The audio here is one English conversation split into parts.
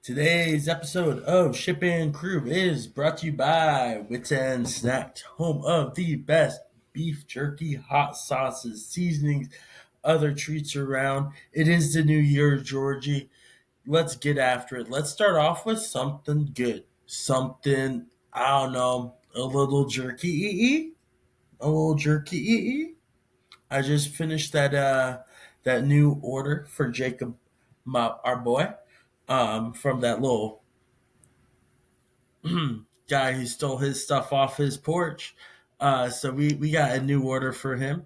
Today's episode of Ship and Crew is brought to you by Wits End Snacks, home of the best beef jerky, hot sauces, seasonings, other treats around. It is the new year, Georgie. Let's get after it. Let's start off with something good. Something, I don't know, a little jerky. A little jerky. I just finished that new order for Jacob, our boy, from that little guy who stole his stuff off his porch. So we got a new order for him.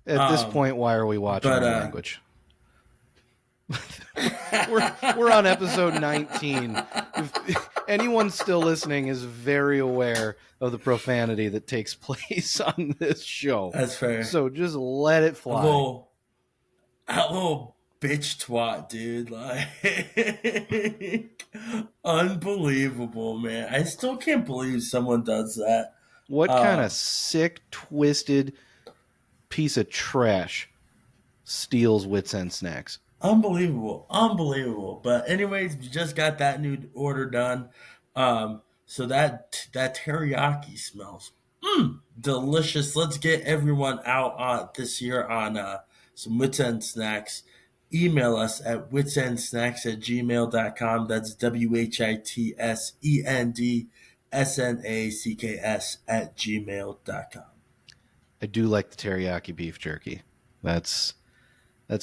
At this Um, point, why are we watching but our language? we're on episode 19. If anyone still listening is very aware of the profanity that takes place on this show. That's fair. So just let it fly. A little bitch twat, dude. Like, unbelievable, man. I still can't believe someone does that. What kind of sick, twisted piece of trash steals Wits End Snacks? Unbelievable. But anyways, we just got that new order done. So that teriyaki smells delicious. Let's get everyone out this year on some Wits End Snacks. Email us at witsendsnacks@gmail.com. That's WHITSENDSNACKS@gmail.com. I do like the teriyaki beef jerky. That's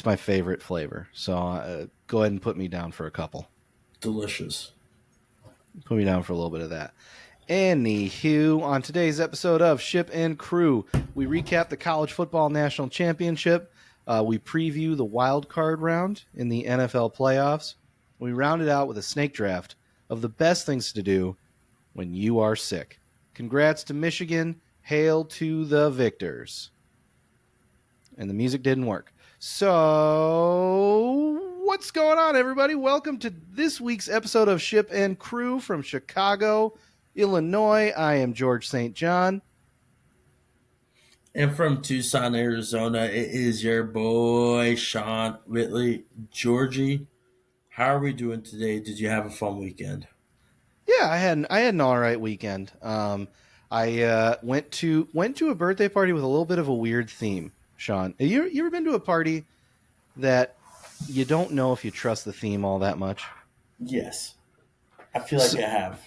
my favorite flavor. So go ahead and put me down for a couple. Delicious. Put me down for a little bit of that. Anywho, on today's episode of Ship and Crew, we recap the College Football National Championship. We preview the wild card round in the NFL playoffs. We round it out with a snake draft of the best things to do when you are sick. Congrats to Michigan. Hail to the victors. And the music didn't work. So, what's going on, everybody? Welcome to this week's episode of Ship and Crew from Chicago, Illinois. I am George St. John. And from Tucson, Arizona, it is your boy, Sean Whitley. Georgie, how are we doing today? Did you have a fun weekend? Yeah, I had an all right weekend. I went to a birthday party with a little bit of a weird theme. Sean, you ever been to a party that you don't know if you trust the theme all that much? Yes. I feel like I have.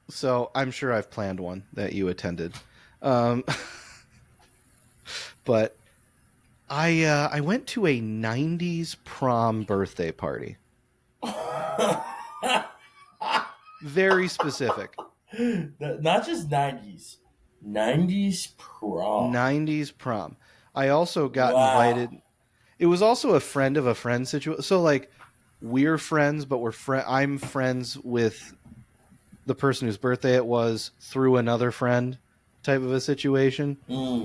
So I'm sure I've planned one that you attended. But I went to a 90s prom birthday party. Very specific. Not just 90s. 90s prom. 90s prom. I also got invited. It was also a friend of a friend situation. So, like, we're friends, but I'm friends with the person whose birthday it was through another friend type of a situation.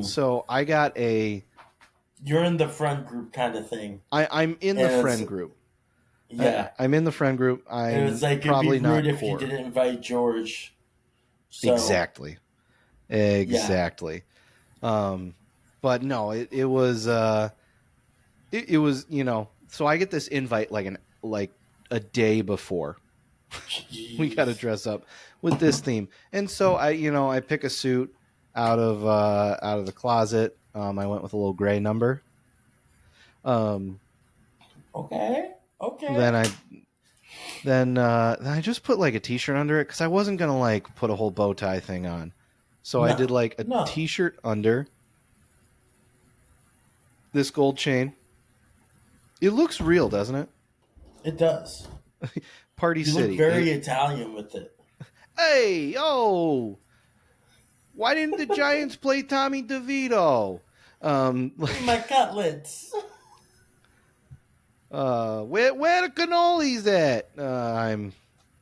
So I got you're in the friend group kind of thing. I'm in the friend group. Yeah. I'm in the friend group. It was like, probably it'd be rude not if you didn't invite George. So. Exactly. But no, it was it was, so I get this invite like a day before. We got to dress up with this theme. And so I pick a suit out of the closet. I went with a little gray number. Okay. Then I just put like a t-shirt under it because I wasn't gonna like put a whole bow tie thing on. So I did like a t-shirt under this gold chain. It looks real, doesn't it? It does. Party you City. Look very Italian with it. Hey, yo! Why didn't the Giants play Tommy DeVito? My cutlets. Where the cannolis at? I'm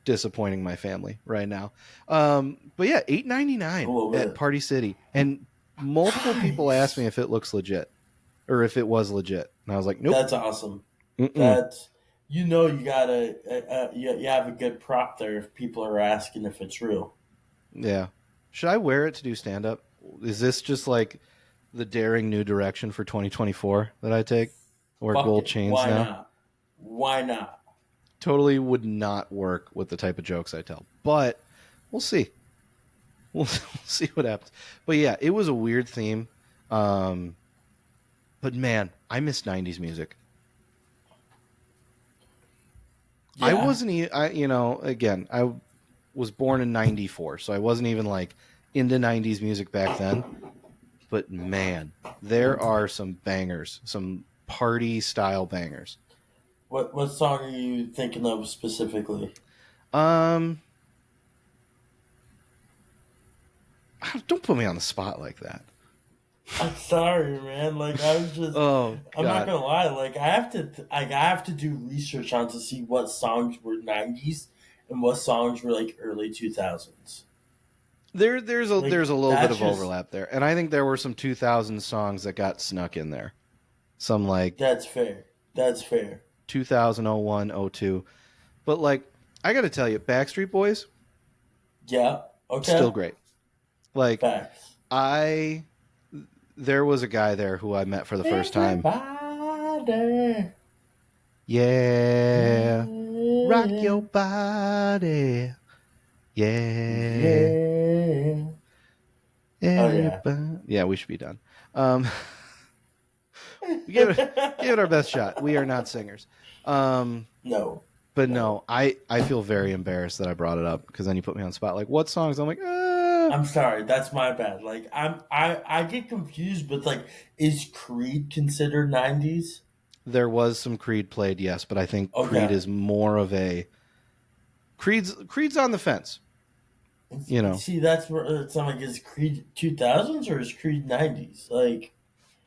disappointing my family right now. But yeah, $8.99 at Party City, and multiple people asked me if it looks legit or if it was legit, and I was like, nope. That's awesome. That's you gotta you have a good prop there if people are asking if it's real. Yeah. Should I wear it to do stand up? Is this just like the daring new direction for 2024 that I take? Wear gold chains now. Why not? totally would not work with the type of jokes I tell. But we'll see. We'll see what happens. But yeah, it was a weird theme. But man, I miss 90s music. I Yeah. wasn't again, I was born in 94, so I wasn't even like into 90s music back then. But man, there are some bangers, some party style bangers. What song are you thinking of specifically? Um, don't put me on the spot like that. I'm sorry, man. Like I was just, Oh I'm not God, gonna lie. Like I have to do research on to see what songs were '90s and what songs were like early 2000s. there's a Like little bit that's of just overlap there, and I think there were some 2000 songs that got snuck in there. Some like that's fair. That's fair. 2001, 02, but like I got to tell you, Backstreet Boys Yeah. still Okay. great. Like Facts. I there was a guy there who I met for the first time. Everybody. Yeah, rock Yeah. your body. Yeah, Yeah. Oh yeah. everybody. Yeah, we should be done. Um, we give it our best shot. We are not singers. Um, No. but No. no, I feel very embarrassed that I brought it up because then you put me on the spot. Like, what songs? I'm like, I'm sorry, that's my bad. Like I get confused, but like, is Creed considered '90s? there was some Creed played, yes, but I think Creed Okay. is more of a Creed's on the fence. You know, See, that's where it's not like is Creed 2000s or is Creed '90s? Like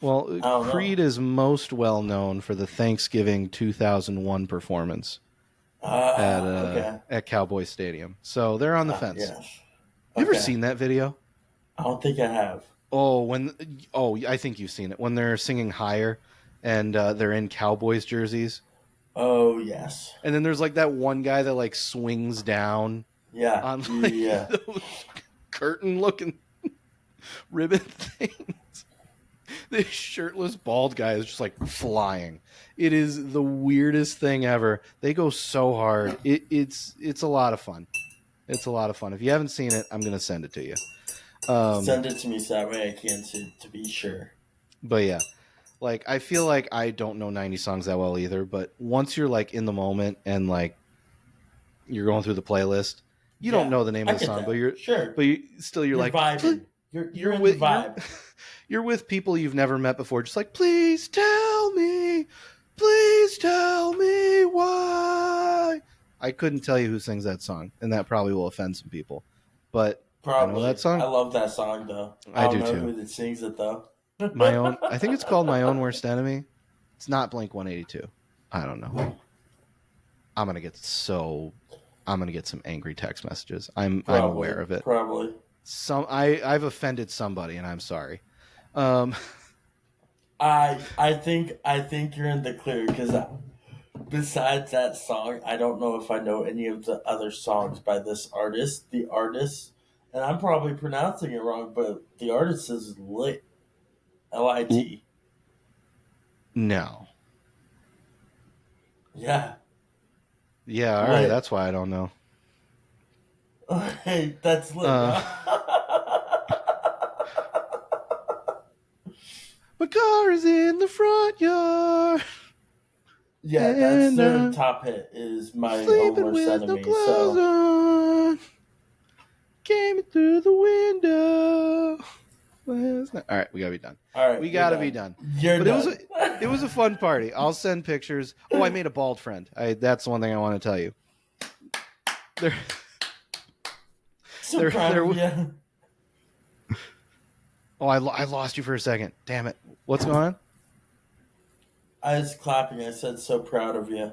well, I don't know. Creed is most well known for the Thanksgiving 2001 performance Okay. at Cowboy Stadium. So they're on the fence. Yes. You ever Okay. seen that video? I don't think I have. I think you've seen it when they're singing higher, and they're in Cowboys jerseys, Oh yes. and then there's like that one guy that like swings down Yeah. on like Yeah. those curtain looking ribbon things. This shirtless bald guy is just like flying. It is the weirdest thing ever. They go so hard. It's a lot of fun. It's a lot of fun. If you haven't seen it, I'm gonna send it to you. Send it to me so that way I can see to be sure. But yeah, like I feel like I don't know 90 songs that well either. But once you're like in the moment and like you're going through the playlist, you don't Yeah. know the name I of the get song, that. Sure. but you're You're like vibing. You're you're in the with vibe. you're with people you've never met before, just like please tell me why. I couldn't tell you who sings that song, and that probably will offend some people, but I know that Probably. I song. love that song though. I I don't do know too. who that sings it though. My own. I think it's called My Own Worst Enemy. It's not Blink 182. I don't know. I'm gonna get so. I'm gonna get some angry text messages. I'm aware Probably. of it. Probably. I've offended somebody, and I'm sorry. Um, I think you're in the clear because besides that song, I don't know if I know any of the other songs by this artist. The artist, and I'm probably pronouncing it wrong, but the artist is Lit. Lit. no. Yeah. Yeah. All right. Lit. That's why I don't know. Hey, that's lit, bro. Uh, my car is in the front yard, Yeah, that's and their I'm top hit. Is my own sleeping worst with no enemy. clothes So on. Came in through the window. All right, we gotta be done. all right, We you're gotta be done. done. You're But done. it was a fun party. I'll send pictures. Oh, I made a bald friend. That's the one thing I want to tell you. There, So there, proud there. of you. Oh, I lost you for a second. Damn it. What's going on? I was clapping. I said, "So proud of you."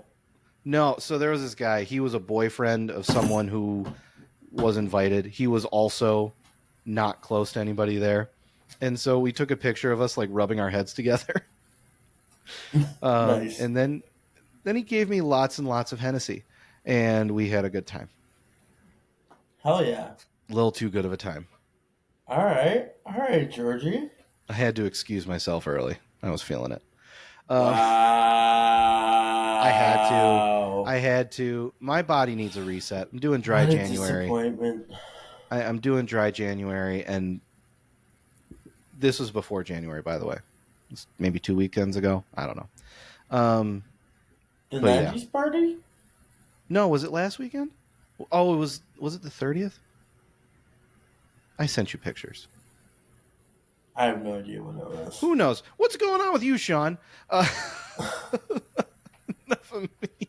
No, so there was this guy. He was a boyfriend of someone who was invited. He was also not close to anybody there. And so we took a picture of us like rubbing our heads together. Nice. And then he gave me lots and lots of Hennessy, and we had a good time. Hell yeah! A little too good of a time. All right, Georgie. I had to excuse myself early. I was feeling it. Wow. I had to. I had to. My body needs a reset. I'm doing dry What a January. disappointment. I'm doing dry January, and this was before January, by the way. It's maybe 2 weekends ago. I don't know. Um, The but yeah, 90s party? no, was it last weekend? Oh, it was. Was it the 30th? I sent you pictures. I have no idea what it was. Who knows? What's going on with you, Sean? Enough of me.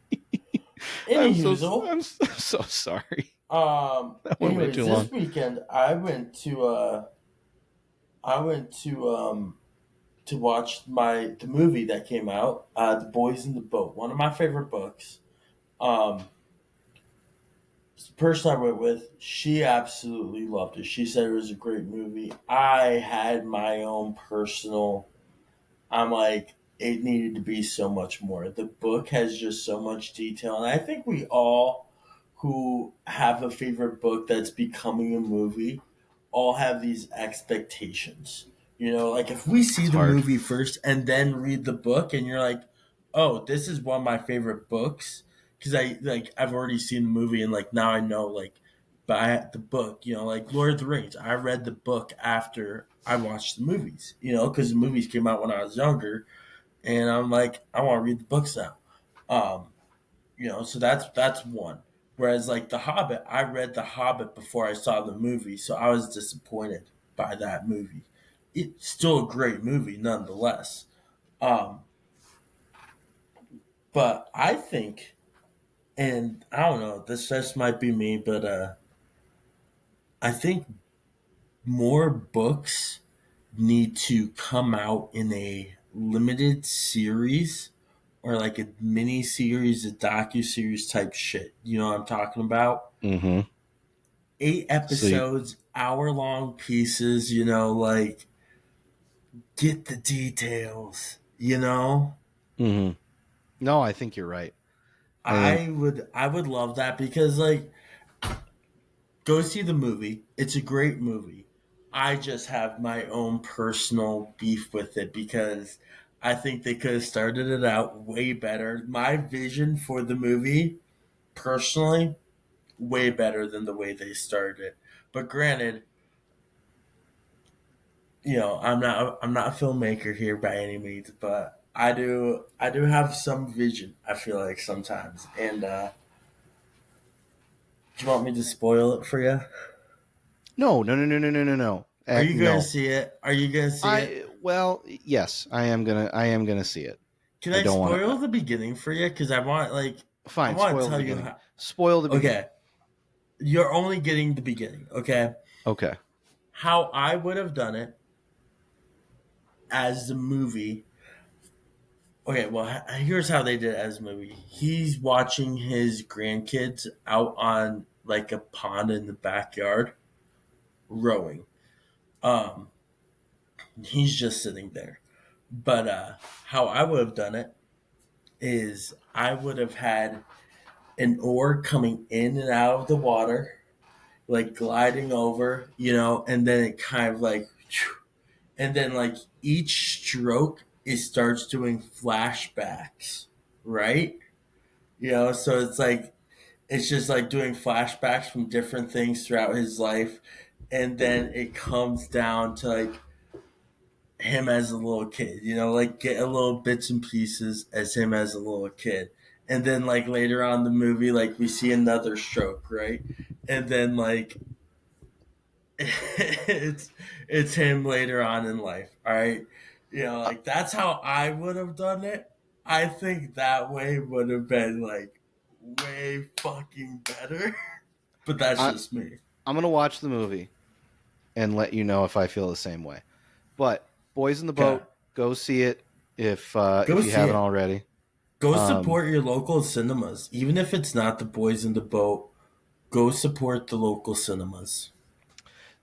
I'm so Anyhoozle, I'm so sorry. That went way anyways, too this long. weekend I went to watch the movie that came out, The Boys in the Boat, one of my favorite books. Um, the person I went with, she absolutely loved it. She said it was a great movie. I had my own personal. I'm like, it needed to be so much more. The book has just so much detail, and I think we all who have a favorite book that's becoming a movie all have these expectations. Like if we see It's the hard. movie first and then read the book, and you're like, "Oh, this is one of my favorite books," because I've already seen the movie, and like now I know like by the book. Like Lord of the Rings. I read the book after I watched the movies. Because the movies came out when I was younger, and I'm like, I want to read the books now. Um, so that's one. Whereas like The Hobbit, I read The Hobbit before I saw the movie, so I was disappointed by that movie. It's still a great movie nonetheless. Um, but I think, and I don't know, this just might be me, but I think more books need to come out in a limited series or like a mini series, a docu series type shit. You know what I'm talking about? Mm-hmm. So, Episodes, hour long pieces, like get the details. mm-hmm. No, I think you're right. I think I would love that because like go see the movie. It's a great movie. I just have my own personal beef with it because I think they could have started it out way better. My vision for the movie, personally, way better than the way they started it. But granted, I'm not a filmmaker here by any means, but I do have some vision. I feel like sometimes, and do you want me to spoil it for you? no, no, no, no, no, no, no, no. Are you going to No. see it? Are you going to see it? Yes, I am gonna see it. Can I I don't want spoil to. the beginning for you? Because I Fine, want to spoil the tell you beginning. how. Spoil the beginning. Okay, you're only getting the beginning. Okay, Okay. how I would have done it as the movie. Okay, well, here's how they did it as a movie. He's watching his grandkids out on like a pond in the backyard rowing. Um, he's just sitting there. But how I would have done it is I would have had an oar coming in and out of the water, like gliding over, and then it kind of like, and then like each stroke, it starts doing flashbacks, right? So it's just like doing flashbacks from different things throughout his life, and then it comes down to like him as a little kid, like get a little bits and pieces as him as a little kid. And then like later on in the movie, like we see another stroke, right? And then like it's him later on in life, all right? Like that's how I would have done it. I think that way would have been like way fucking better. But that's I just me. I'm gonna watch the movie and let you know if I feel the same way. But Boys in the Okay. Boat, go see it Go if you see haven't it. already. Go Um, support your local cinemas. Even if it's not the Boys in the Boat, go support the local cinemas.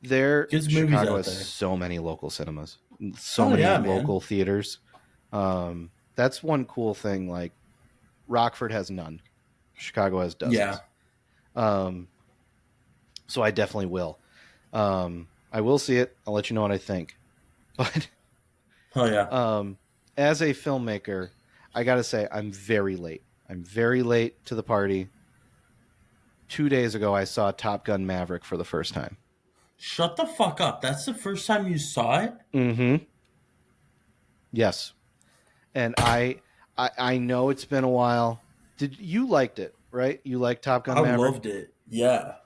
There's movies Chicago out has there. so many local cinemas, so Oh many yeah, man. local theaters. That's one cool thing. Like Rockford has none. Chicago has Yeah. dozens. Um, so I definitely will. I will see it. I'll let you know what I think. But Oh yeah. as a filmmaker, I got to say I'm very late. I'm very late to the party. 2 days ago, I saw Top Gun Maverick for the first time. Shut the fuck up. That's the first time you saw it? Mm-hmm. Yes. And I know it's been a while. Did you liked it, right? You liked Top Gun I Maverick? loved it. Yeah.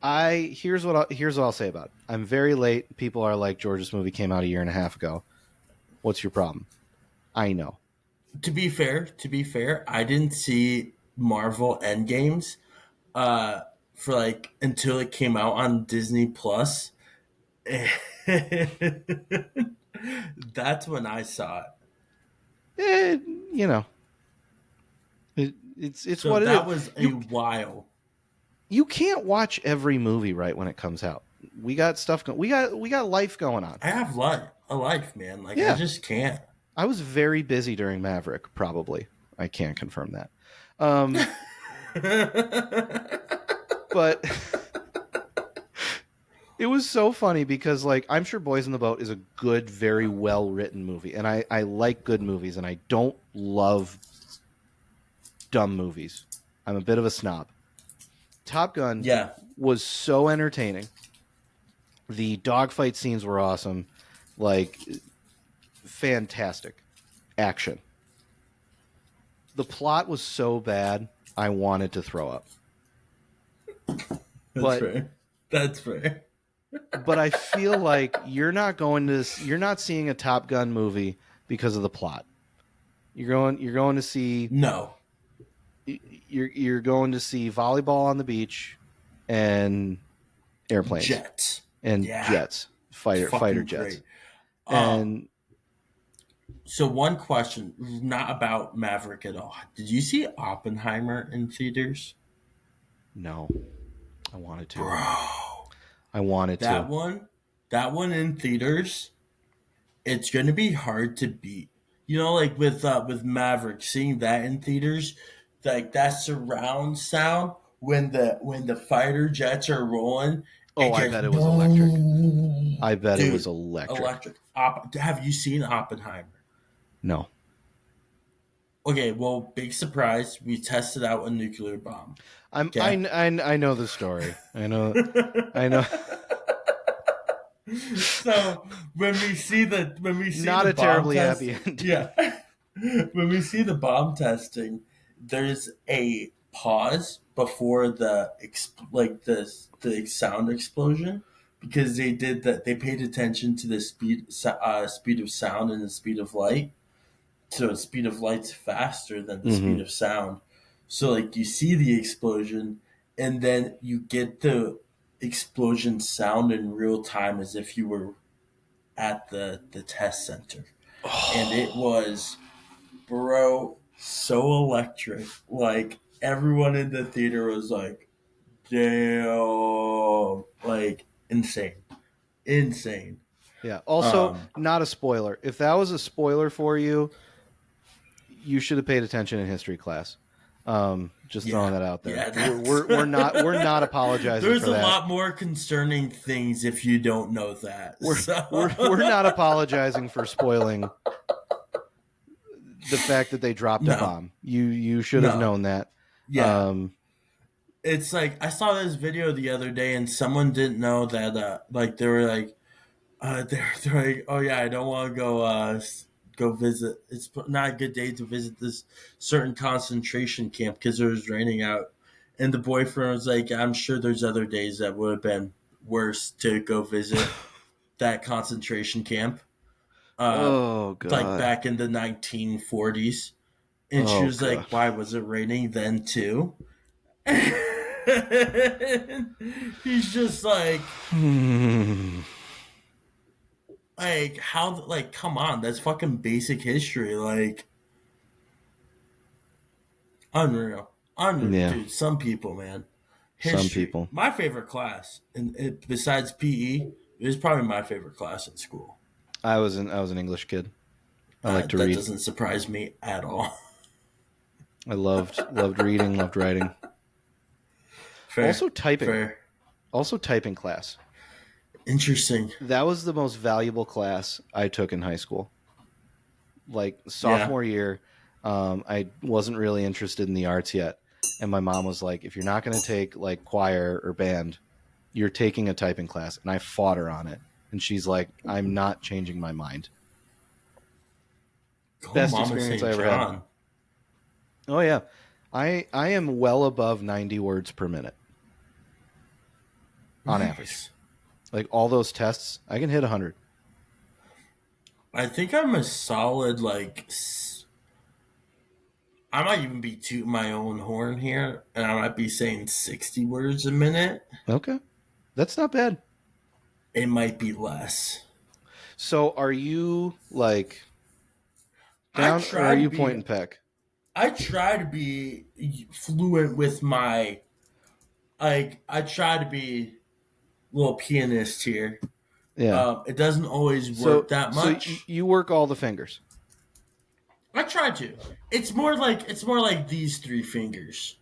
Here's what I'll say about it. I'm very late. People are like, George's movie came out a year and a half ago. What's your problem? I know. To be fair, I didn't see Marvel Endgames for like until it came out on Disney Plus. That's when I saw it. Eh, you know, it's So what it that is. was a You while. you can't watch every movie right when it comes out. We got stuff. We got life going on. I have a life, man. Like I Yeah, just can't. I was very busy during Maverick. Probably, I can't confirm that. Um, but it was so funny because, like, I'm sure Boys in the Boat is a good, very well written movie, and I like good movies, and I don't love dumb movies. I'm a bit of a snob. Top Gun Yeah. was so entertaining. The dogfight scenes were awesome, like fantastic action. The plot was so bad, I wanted to throw up. That's But fair. That's fair. but I feel like you're not seeing a Top Gun movie because of the plot. You're going to see No. you're going to see volleyball on the beach and airplanes Jets. and Yeah. jets, fighter Fucking jets. great. And So one question, not about Maverick at all. Did you see Oppenheimer in theaters? no, I wanted to. Bro. I wanted That to. one, that one in theaters, it's gonna be hard to beat. You know, like with Maverick, seeing that in theaters, like that surround sound when the fighter jets are rolling, Oh, it I gets bet it was electric. boom. I bet it was Dude, electric. electric. Have you seen Oppenheimer? No. Okay, well, big surprise. We tested out a nuclear bomb. I'm Okay. I know the story. I know. So when we see Not the a bomb terribly happy testing, ending. yeah, when we see the bomb testing, there's a pause before the sound explosion because they did that. They paid attention to the speed of sound and the speed of light. So the speed of light's faster than the Mm-hmm. speed of sound. So like you see the explosion and then you get the explosion sound in real time as if you were at the test center. And it was, bro, so electric. Like everyone in the theater was like, damn, like insane. Insane. Yeah. Also, Um not a spoiler. If that was a spoiler for you, you should have paid attention in history class. Just throwing Yeah, that out there. yeah. We're not apologizing There's for a that. lot more concerning things if you don't know that. We're So we're not apologizing for spoiling the fact that they dropped a no, bomb. You should have no, known that. yeah. Um, It's like I saw this video the other day, and someone didn't know that. Like they were like, they're like, oh yeah, I don't want to go visit. It's not a good day to visit this certain concentration camp because it was raining out. And the boyfriend was like, I'm sure there's other days that would have been worse to go visit that concentration camp. oh Like god. back in the 1940s. And she Oh was god. like, why was it raining then too? He's just like how like come on, that's fucking basic history. Like unreal, Yeah. dude. Some people, man, Some history. people. My favorite class, and besides PE, is probably my favorite class in school. I was an English kid. I like to That read. doesn't surprise me at all. I loved reading, loved writing. Fair, Also typing. fair, Also typing class. interesting. That was the most valuable class I took in high school. Like Yeah, sophomore year, I wasn't really interested in the arts yet. And my mom was like, if you're not going to take like choir or band, you're taking a typing class. And I fought her on it. And she's like, I'm not changing my mind. Go Best Mama experience I St. ever had. John. Oh, yeah. I am well above 90 words per minute on average. Nice. Like all those tests, I can hit 100. I think I'm a solid I might even be tooting my own horn here, and I might be saying 60 words a minute. Okay. That's not bad. It might be less. So are you like I down or are try to you be point and peck? I try to be fluent with my I try to be a little pianist here. Yeah. It doesn't always work So that so much. you work all the fingers. I try to. It's more like these three fingers.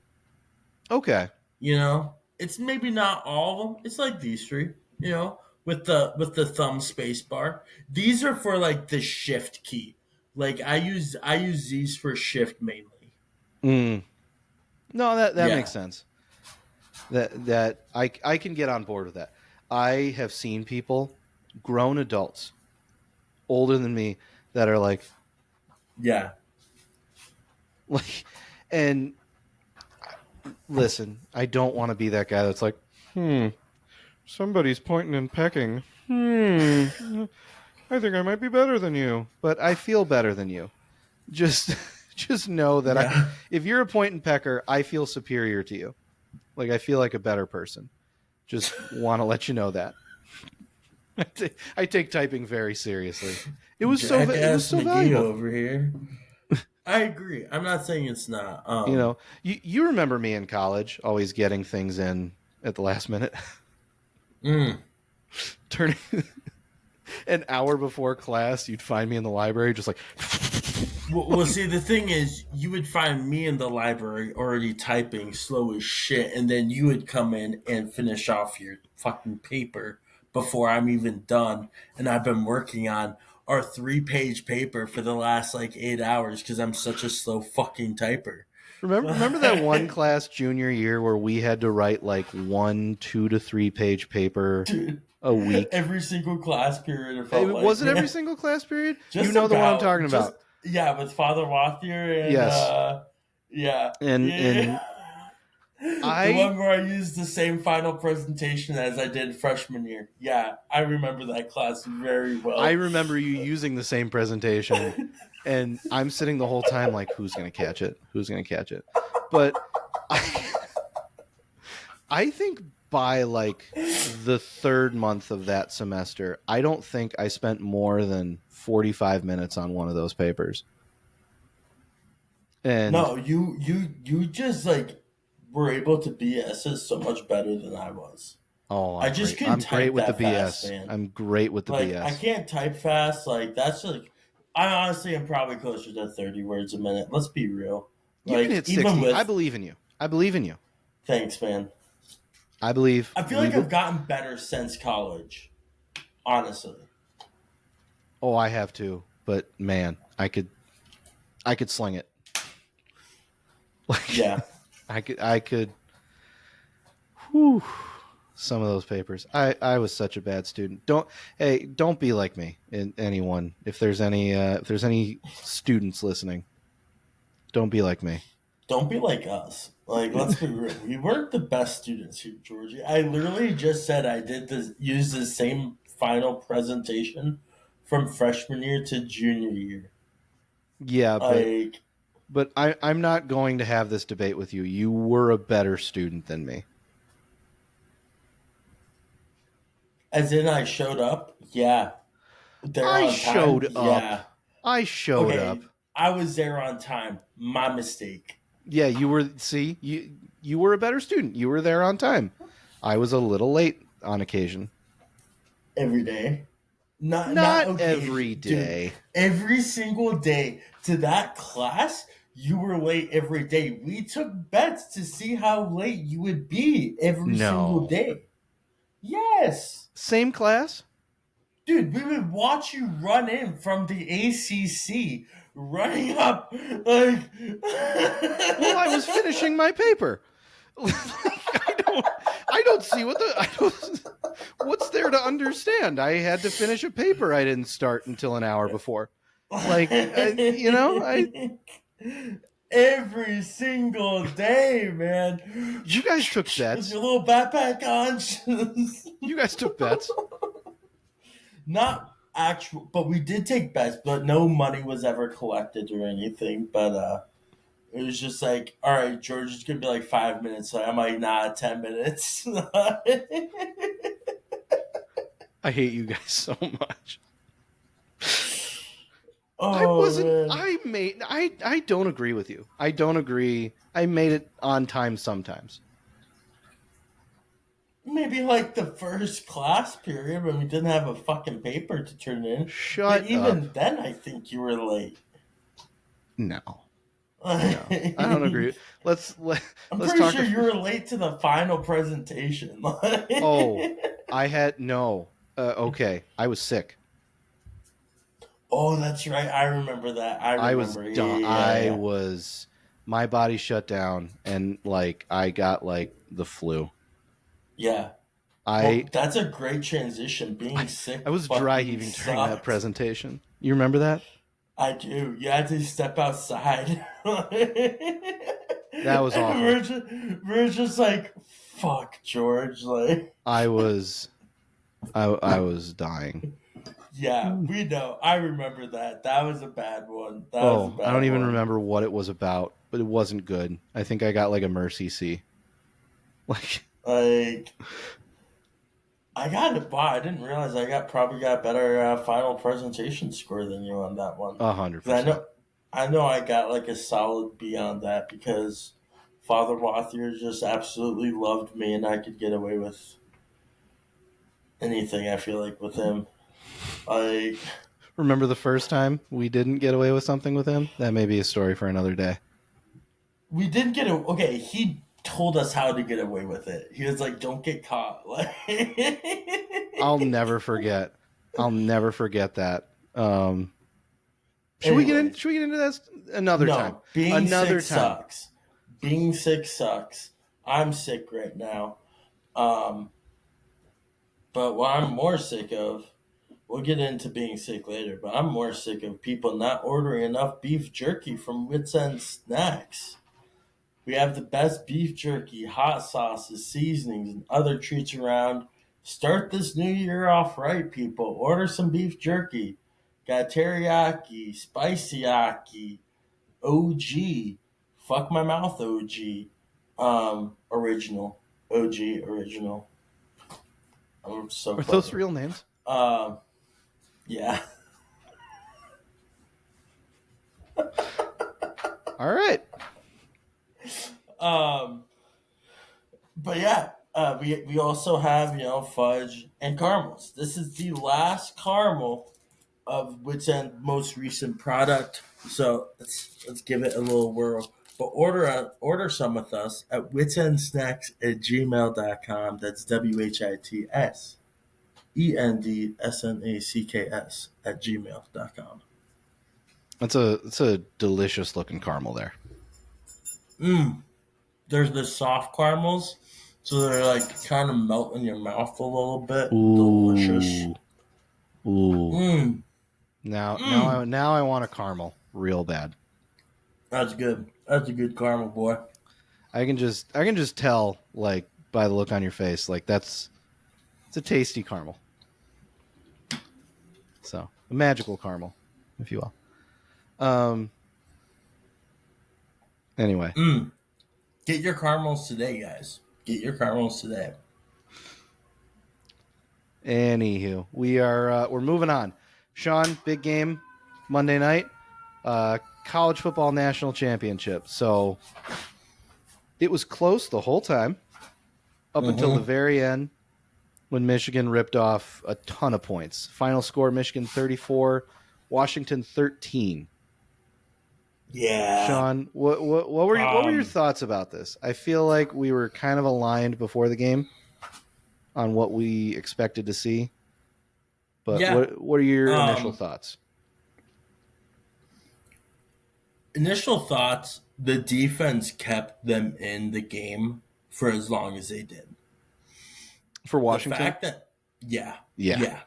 Okay. You know, it's maybe not all of them. It's like these three. You know, with the thumb space bar. These are for like the shift key. Like I use these for shift mainly. Mm. No, that makes Yeah, sense. That I can get on board with that. I have seen people, grown adults, older than me, that are like yeah, like and listen, I don't want to be that guy that's like, somebody's pointing and pecking. I think I might be better than you, but I feel better than you. Just just know that yeah. if you're a point and pecker, I feel superior to you. Like I feel like a better person. Just want to let you know that. I take typing very seriously. It was Jackass so McGee valuable. over here. I agree. I'm not saying it's not. You know, you remember me in college always getting things in at the last minute, Mm. turning an hour before class, you'd find me in the library just like Well, see, the thing is, you would find me in the library already typing slow as shit, and then you would come in and finish off your fucking paper before I'm even done. And I've been working on our 3 page paper for the last like 8 hours because I'm such a slow fucking typer. remember that one class junior year where we had to write like 1 2 to 3 page paper Dude, a week. every single class period it felt It like, wasn't every man. single class period. You Just know the one I'm about, talking just about. yeah, with Father Wathier and Yes, yeah, and yeah. The I one where I used the same final presentation as I did freshman year. Yeah, I remember that class very I well. remember you using the same presentation, and I'm sitting the whole time like, who's gonna catch it? Who's gonna catch it? But I, I think by like the third month of that semester, I don't think I spent more than 45 minutes on one of those papers. And No, you just like were able to BS it so much better than I was. oh, I I'm just great. couldn't I'm great type with the that fast, BS. man. I'm great with the Like I BS. can't type fast. Like that's like I honestly am probably closer to 30 words a minute. Let's be real. You can Like hit even 60. I with believe in you. I believe in you. thanks, man. I believe I feel we like will. I've gotten better since college. Honestly. Oh, I have to. But man, I could sling it. Like Yeah. I could whew, some of those papers. I was such a bad student. Don't be like me. Anyone. If there's any students listening, don't be like me. Don't be like us. Like, let's be real. We weren't the best students here, Georgie. I literally just said I did this use the same final presentation from freshman year to junior year. Yeah, Like but I'm not going to have this debate with you. You were a better student than me. as in I showed up, yeah. There I on time, showed up. yeah. I showed up. Okay, I was there on time. My mistake. Yeah, you were. See, you were a better student. You were there on time. I was a little late on occasion. Every day. Not Not okay, every dude. day. Every single day to that class, you were late every day. We took bets to see how late you would be every single No. day. Yes. Same class? Dude, we would watch you run in from the ACC running up like. Well, I was finishing my paper. I don't see what's there to understand. I had to finish a paper I didn't start until an hour before. Like, I every single day, man. You guys took With bets. your little backpack on. You guys took bets. Not actual, but we did take bets, but no money was ever collected or anything. But it was just like, all right, George, it's gonna be like 5 minutes. So I'm like, nah, 10 minutes. I hate you guys so much. I Oh wasn't. man. I don't agree with you. I don't agree. I made it on time sometimes. Maybe like the first class period when we didn't have a fucking paper to turn in. But Shut up. even then, I think you were late. No. No, I don't agree. Let's I'm let's pretty talk. sure you were late to the final presentation. Oh, I had no. Okay, I was sick. Oh, that's right. I remember that. I was remember. done. Yeah. I was. My body shut down, and like I got like the flu. Yeah. Well, I that's a great transition. Being sick. I was dry heaving during that sucked. presentation. You remember that? I do. You had to step outside. That was awful. We're just like, fuck, George. Like, I was dying. yeah, we know. I remember that. That was a bad one. I don't even remember what it was about, but it wasn't good. I think I got like a mercy C. Like I got it. Wow, I didn't realize I probably got better final presentation score than you on that one. 100%. I know I got like a solid B on that because Father Wathier just absolutely loved me, and I could get away with anything. I feel like with him, like Remember the first time we didn't get away with something with him? That may be a story for another day. we didn't get okay. He told us how to get away with it. He was like, "Don't get caught." Like, I'll never forget. I'll never forget that. Should we get into that another time? Being sick sucks. Being sick sucks. I'm sick right now. But what I'm more sick of, we'll get into being sick later, but I'm more sick of people not ordering enough beef jerky from Wits End Snacks. We have the best beef jerky, hot sauces, seasonings, and other treats around. Start this new year off right, people. Order some beef jerky. Got teriyaki, spicy-aki, OG, fuck my mouth OG, original, OG original. I'm so Are clever. those real names? Yeah. All right. But yeah, we also have fudge and caramels. This is the last caramel of Wits End most recent product. So let's give it a little whirl. But order some with us at witsendsnacks@gmail.com. That's WHITSENDSNACKS @gmail.com. It's a delicious looking caramel there. There's the soft caramels, so they're like kind of melt in your mouth a little bit. Ooh. Delicious. Ooh. Now I want a caramel real bad. That's good. That's a good caramel, boy. I can just tell like by the look on your face, like it's a tasty caramel. So a magical caramel, if you will. Anyway. Get your caramels today, guys. Get your caramels today. Anywho, we're moving on. Sean, big game Monday night, college football national championship. So it was close the whole time up until the very end when Michigan ripped off a ton of points. Final score: Michigan 34, Washington 13. Yeah, Sean, what were your thoughts about this? I feel like we were kind of aligned before the game on what we expected to see. But what are your initial thoughts? Initial thoughts: the defense kept them in the game for as long as they did. For The Washington? fact that, yeah, Yeah. yeah,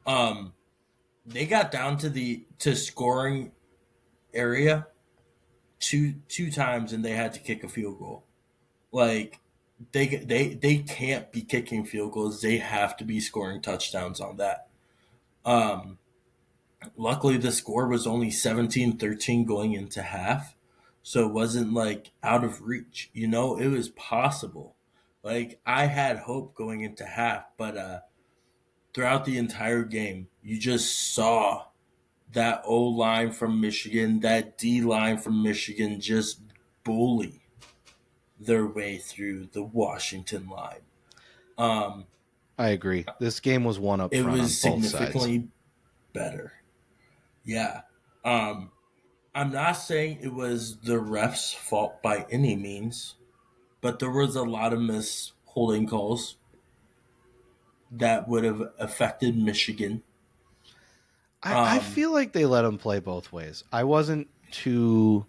um, they got down to the to scoring area two times and they had to kick a field goal. Like they can't be kicking field goals. They have to be scoring touchdowns on that. Um, Luckily, the score was only 17-13 going into half. So it wasn't like out of reach. It was possible. Like I had hope going into half, but throughout the entire game, you just saw that O line from Michigan, that D line from Michigan just bully their way through the Washington line. Um, I agree. This game was one up it front on was both sides. significantly better. Yeah. Um, I'm not saying it was the refs' fault by any means, but there was a lot of missed holding calls that would have affected Michigan. I Um, feel like they let him play both ways. I wasn't too.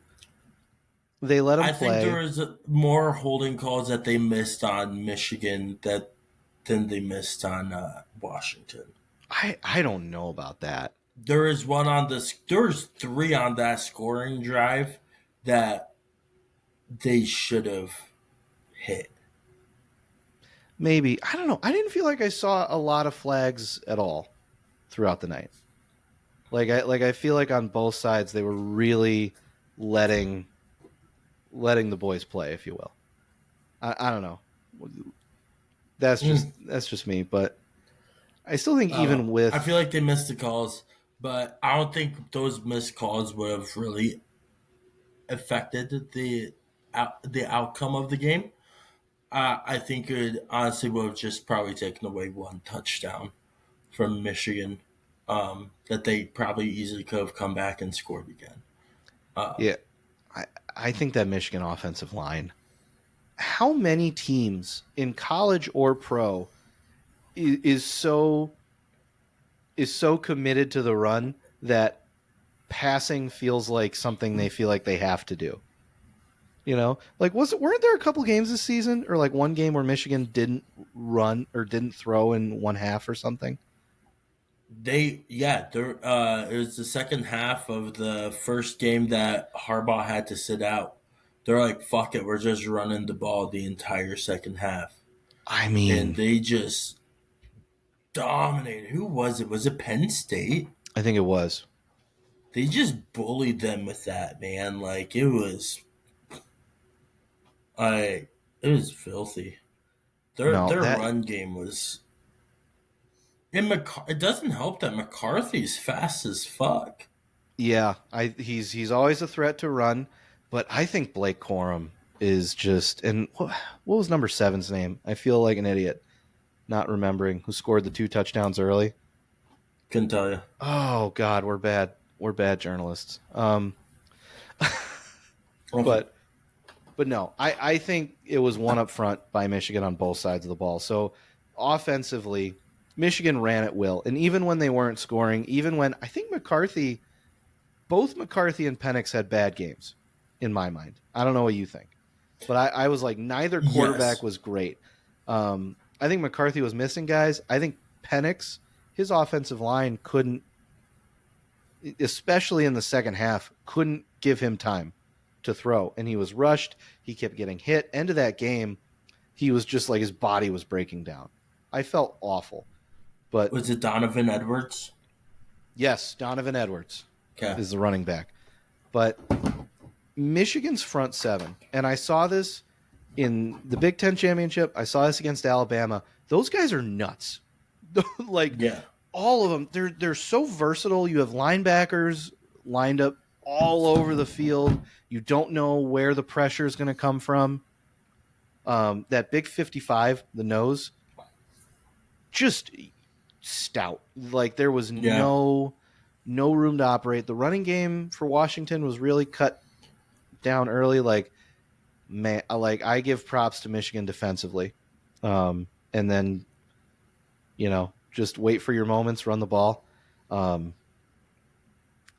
They let him I think there play. was more holding calls that they missed on Michigan than they missed on Washington. I don't know about that. There is one on this. There's three on that scoring drive that they should have hit. Maybe. I don't know. I didn't feel like I saw a lot of flags at all throughout the night. I feel like on both sides they were really letting the boys play, if you will. I don't know. That's just me, but I still think even I with feel like they missed the calls, but I don't think those missed calls would have really affected the outcome of the game. I think it honestly would have just probably taken away one touchdown from Michigan that they probably easily could have come back and scored again. yeah, I think that Michigan offensive line. How many teams in college or pro is so committed to the run that passing feels like something they feel like they have to do? Weren't there a couple games this season, or like one game where Michigan didn't run or didn't throw in one half or something? It was the second half of the first game that Harbaugh had to sit out. They're like, fuck it, we're just running the ball the entire second half. I And mean, they just dominated. Who was it? Was it Penn State? I think it was. They just bullied them with that, man. Like I it was filthy. Their No, their that run game was it doesn't help that McCarthy's fast as fuck. yeah, he's always a threat to run, but I think Blake Corum is just and what was number seven's name? I feel like an idiot not remembering who scored the two touchdowns early. Couldn't tell you. Oh God, we're bad. We're bad journalists. Okay. But no, I think it was one up front by Michigan on both sides of the ball. So offensively, Michigan ran at will. And even when they weren't scoring, even when I think both McCarthy and Penix had bad games in my mind. I don't know what you think. But I was like, neither quarterback Yes. was great. I think McCarthy was missing guys. I think Penix, his offensive line couldn't, especially in the second half, couldn't give him time to throw. And he was rushed. He kept getting hit. End of that game, he was just like his body was breaking down. I felt awful. But Was it Donovan Edwards? yes, Donovan Edwards Okay. is the running back. But Michigan's front seven, and I saw this in the Big Ten championship. I saw this against Alabama. Those guys are nuts. Like Yeah. all of them, they're so versatile. You have linebackers lined up all over the field. You don't know where the pressure is going to come from. That big 55, the nose, just stout. Like there was Yeah. no room to operate. The running game for Washington was really cut down early. Like man, I give props to Michigan defensively, and then just wait for your moments, run the ball.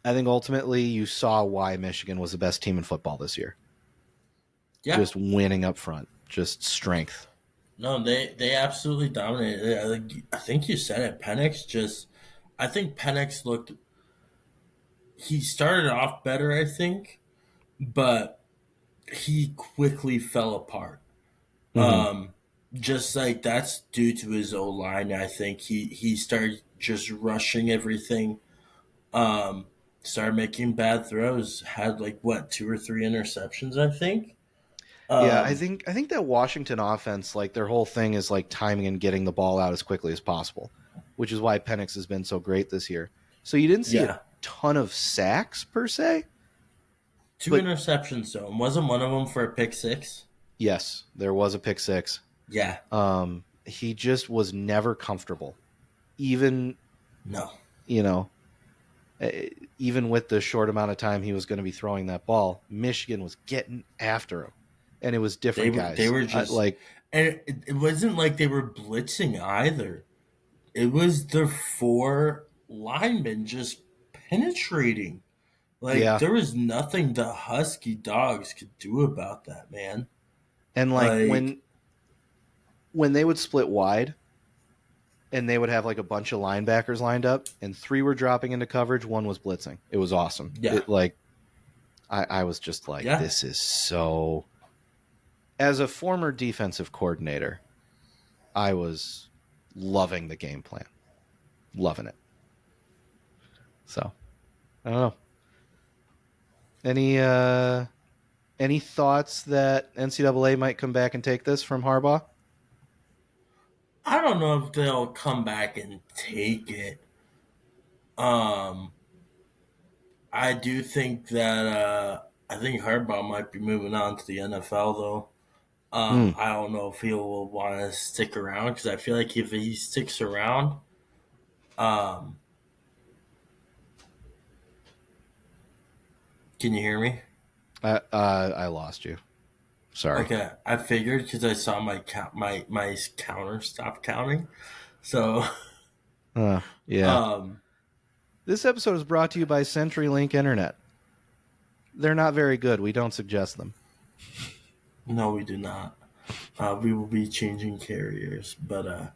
I think ultimately you saw why Michigan was the best team in football this year. Yeah. Just winning up front, just strength. No, they absolutely dominated. I think you said it. I think Penix looked. He started off better, I think, but he quickly fell apart. Mm-hmm. Um, just like that's due to his O line. I think he started just rushing everything. Um, Started making bad throws. Had like what 2 or 3 interceptions, I think. Yeah, Um, I think that Washington offense, like their whole thing is like timing and getting the ball out as quickly as possible, which is why Penix has been so great this year. So you didn't see a yeah, ton of sacks per se, 2 but interceptions though. And wasn't one of them for a pick six? yes, there was a pick six. Yeah, He just was never comfortable, even no, you know, eh, even with the short amount of time he was going to be throwing that ball. Michigan was getting after him, and it was different they guys. were just, Like, and it wasn't like they were blitzing either. It was the 4 linemen just penetrating. Like yeah, there was nothing the Husky dogs could do about that, man. and like Like when they would split wide and they would have like a bunch of linebackers lined up, and 3 were dropping into coverage, 1 was blitzing. It was awesome. yeah, It like I was just like, yeah. this is so. As a former defensive coordinator, I was loving the game plan, loving it. So I don't know. Any any thoughts that NCAA might come back and take this from Harbaugh? I don't know if they'll come back and take it. Um, I do think that I think Harbaugh might be moving on to the NFL though. Hmm. I don't know if he will want to stick around because I feel like if he sticks around, um, can you hear me? I lost you. Sorry. Okay, I figured because I saw my counter stop counting. So, Yeah. um, This episode is brought to you by CenturyLink Internet. They're not very good. We don't suggest them. no, we do not. We will be changing carriers, but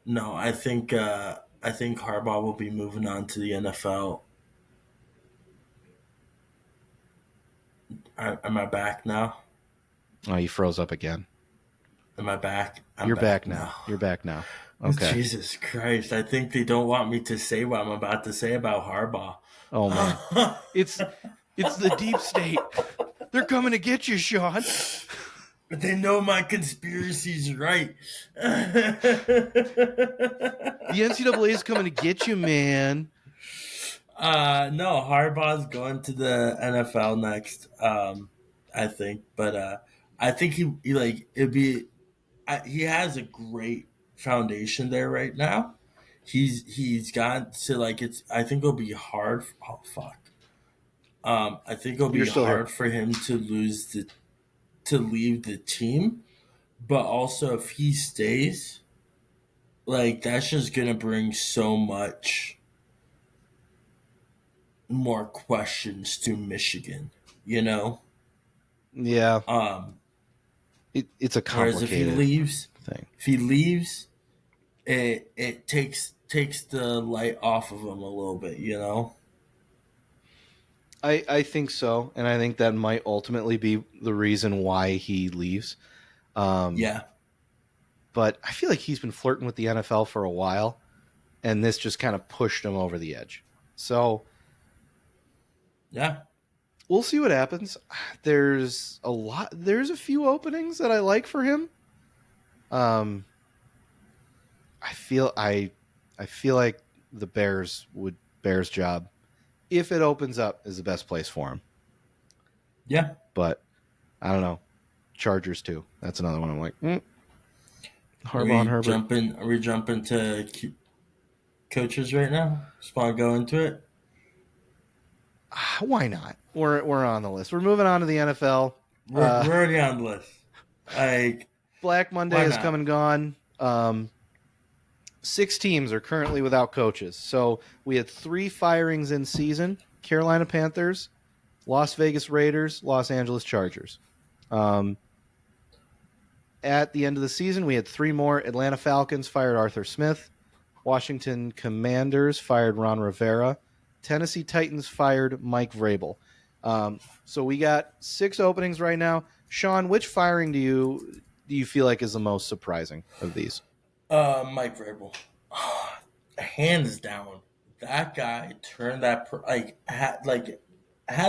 no, I think Harbaugh will be moving on to the NFL. Am I back now? Oh, you froze up again. Am I back? I'm You're back back now. now. You're back now. Okay. Jesus Christ! I think they don't want me to say what I'm about to say about Harbaugh. Oh man. It's it's the deep state. They're coming to get you, Sean. But they know my conspiracy's right. The NCAA is coming to get you, man. No, Harbaugh's going to the NFL next. I think, but I think he like it'd be. He has a great foundation there right now. He's got to like it's. I think it'll be hard. Oh fuck. I think it'll You're be still here. hard for him to leave the team, but also if he stays, like that's just gonna bring so much more questions to Michigan, you know? Yeah. Um, It's a Whereas complicated thing. if he leaves, it takes the light off of him a little bit, you know? I think so, and I think that might ultimately be the reason why he leaves. Um, Yeah, but I feel like he's been flirting with the NFL for a while, and this just kind of pushed him over the edge. So yeah, we'll see what happens. There's a few openings that I like for him. Um, I feel I I feel like the Bears job, if it opens up, is the best place for him. yeah. But I don't know. Chargers too. That's another one. I'm like, Harbaugh and Herbert. Are we jumping to coaches right now? Just want to go into it. Why not? We're on the list. We're moving on to the NFL. We're already on the list. Like, Black Monday why has come not? and gone. 6 teams are currently without coaches. So we had 3 firings in season. Carolina Panthers, Las Vegas Raiders, Los Angeles Chargers. At the end of the season, we had 3 more. Atlanta Falcons fired Arthur Smith. Washington Commanders fired Ron Rivera. Tennessee Titans fired Mike Vrabel. So we got 6 openings right now. Sean, which firing do you feel like is the most surprising of these? Mike Vrabel, hands down. That guy turned had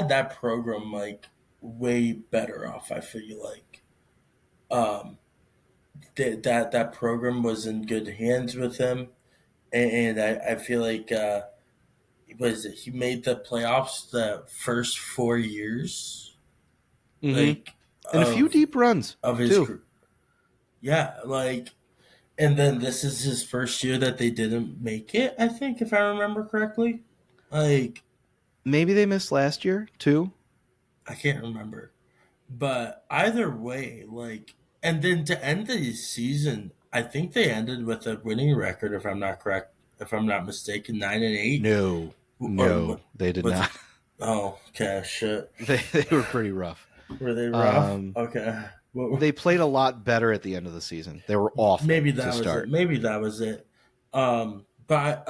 that program way better off. I feel like that program was in good hands with him, and I feel like he made the playoffs the first 4 years Mm-hmm. like And a few deep runs, of his too. career. Yeah, and then this is his first year that they didn't make it. I think, if I remember correctly, like Maybe they missed last year, too. I can't remember, but either way, and then to end the season, I think they ended with a winning record. If I'm not correct, if I'm not mistaken, 9-8. No, Or they did was it? not. Oh, okay, shit. They were pretty rough. Were they rough? Okay. They played a lot better at the end of the season. They were awful. Maybe that to was start. it. Maybe that was it. But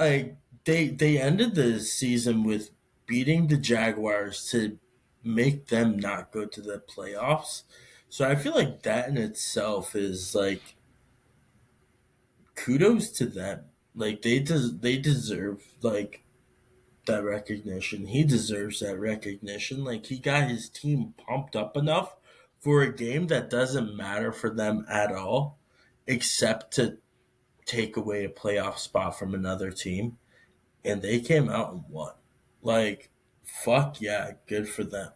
they ended the season with beating the Jaguars to make them not go to the playoffs. So I feel like that in itself is kudos to them. They deserve that recognition. He deserves that recognition. He got his team pumped up enough for a game that doesn't matter for them at all, except to take away a playoff spot from another team, and they came out and won. Fuck yeah, good for them.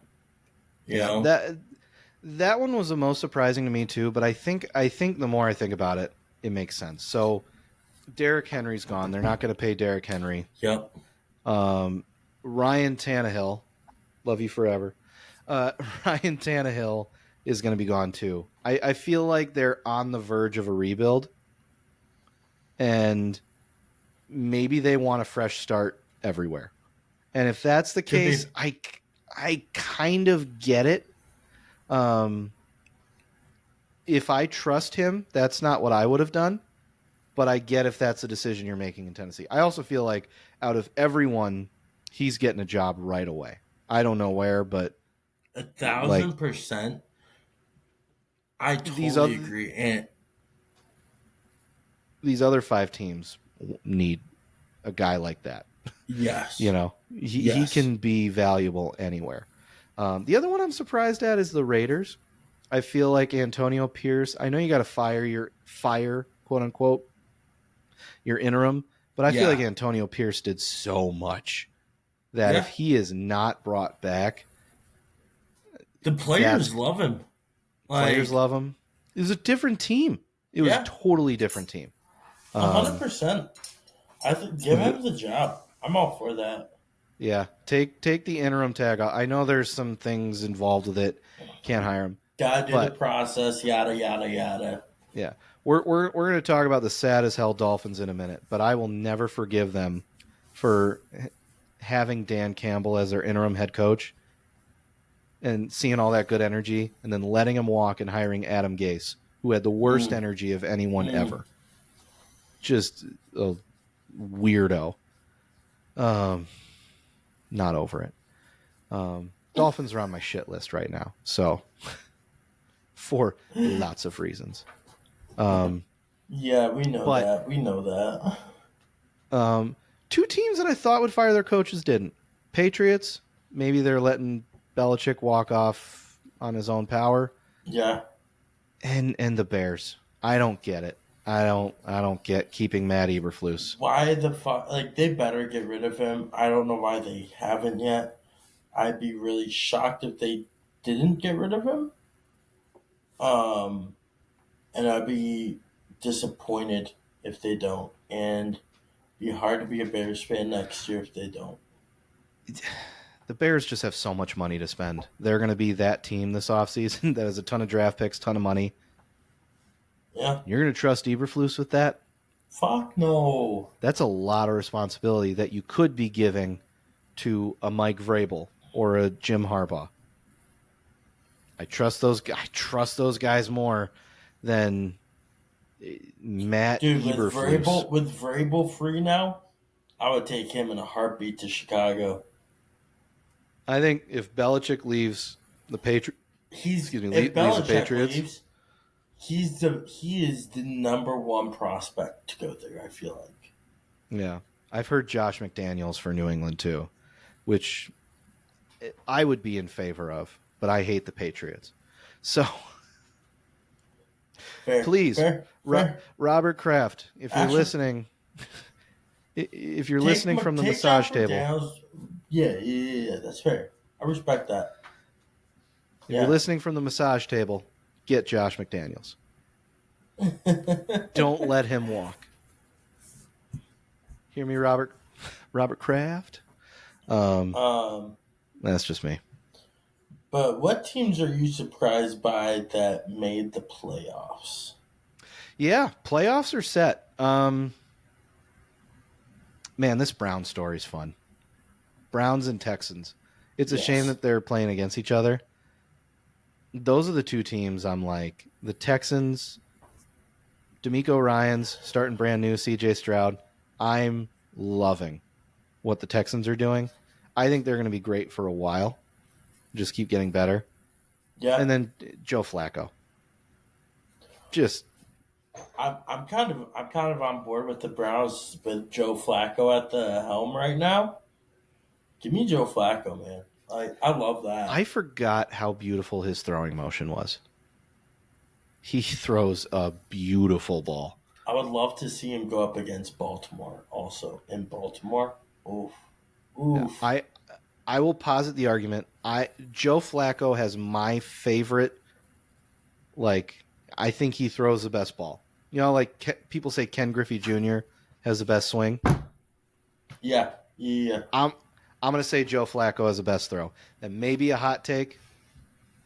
You Yeah, know? that one was the most surprising to me too. But I think the more I think about it, it makes sense. So Derrick Henry's gone. They're not going to pay Derrick Henry. Yep. Ryan Tannehill, love you forever. Ryan Tannehill is going to be gone too. I feel like they're on the verge of a rebuild, and maybe they want a fresh start everywhere. And if that's the case, I kind of get it. If I trust him, that's not what I would have done. But I get if that's a decision you're making in Tennessee. I also feel like out of everyone, he's getting a job right away. I don't know where, but 1,000%. I totally agree. And these other 5 teams need a guy like that. yes, he can be valuable anywhere. The other one I'm surprised at is the Raiders. I feel like Antonio Pierce. I know you got to fire quote unquote your interim, but I feel like Antonio Pierce did so much that if he is not brought back, the players love him. Players love him. It was a different team. It was a totally different team. 100%. I think give him the job. I'm all for that. Yeah, take the interim tag out. I know there's some things involved with it. Can't hire him. Gotta do the process. Yada yada yada. Yeah, we're going to talk about the sad as hell Dolphins in a minute, but I will never forgive them for having Dan Campbell as their interim head coach and seeing all that good energy and then letting him walk and hiring Adam Gase, who had the worst energy of anyone ever. Just a weirdo. Not over it. Dolphins are on my shit list right now, so for lots of reasons. Yeah, we know that. We know that. 2 teams that I thought would fire their coaches didn't. Patriots, maybe they're letting Belichick walk off on his own power. Yeah. And the Bears. I don't get it. I don't get keeping Matt Eberflus. Why the fuck? They better get rid of him. I don't know why they haven't yet. I'd be really shocked if they didn't get rid of him. And I'd be disappointed if they don't. And be hard to be a Bears fan next year if they don't. The Bears just have so much money to spend. They're going to be that team this offseason that has a ton of draft picks, ton of money. Yeah. You're going to trust Eberflus with that? Fuck no. That's a lot of responsibility that you could be giving to a Mike Vrabel or a Jim Harbaugh. I trust those guys more than Matt Dude, Eberflus. with Vrabel free now, I would take him in a heartbeat to Chicago. I think if Belichick leaves the If leaves the Belichick Patriots, leaves, he is the number one prospect to go there. I feel like. yeah. I've heard Josh McDaniels for New England too, which I would be in favor of, but I hate the Patriots. So Fair, please, fair, fair. Robert Kraft, if you're Actually, listening, from the take massage Josh table, McDaniels. Yeah. That's fair. I respect that. if you're Yeah. listening from the massage table, get Josh McDaniels. Don't let him walk. Hear me, Robert? Robert Kraft? um, That's just me. but what teams are you surprised by that made the playoffs? Yeah, playoffs are set. Man, this Brown story's fun. Browns and Texans. It's a shame Yes. that they're playing against each other. Those are the two teams I'm like. The Texans, D'Amico Ryans starting brand new, CJ Stroud. I'm loving what the Texans are doing. I think they're going to be great for a while. Just keep getting better. Yeah. And then Joe Flacco. Just I'm kind of on board with the Browns with Joe Flacco at the helm right now. Give me Joe Flacco, man. I love that. I forgot how beautiful his throwing motion was. He throws a beautiful ball. I would love to see him go up against Baltimore also. In Baltimore. Oof. Yeah, Oof. I will posit the argument. Joe Flacco has my favorite. Like, I think he throws the best ball. You know, like people say Ken Griffey Jr. has the best swing. Yeah. Yeah. I'm going to say Joe Flacco has the best throw. That may be a hot take.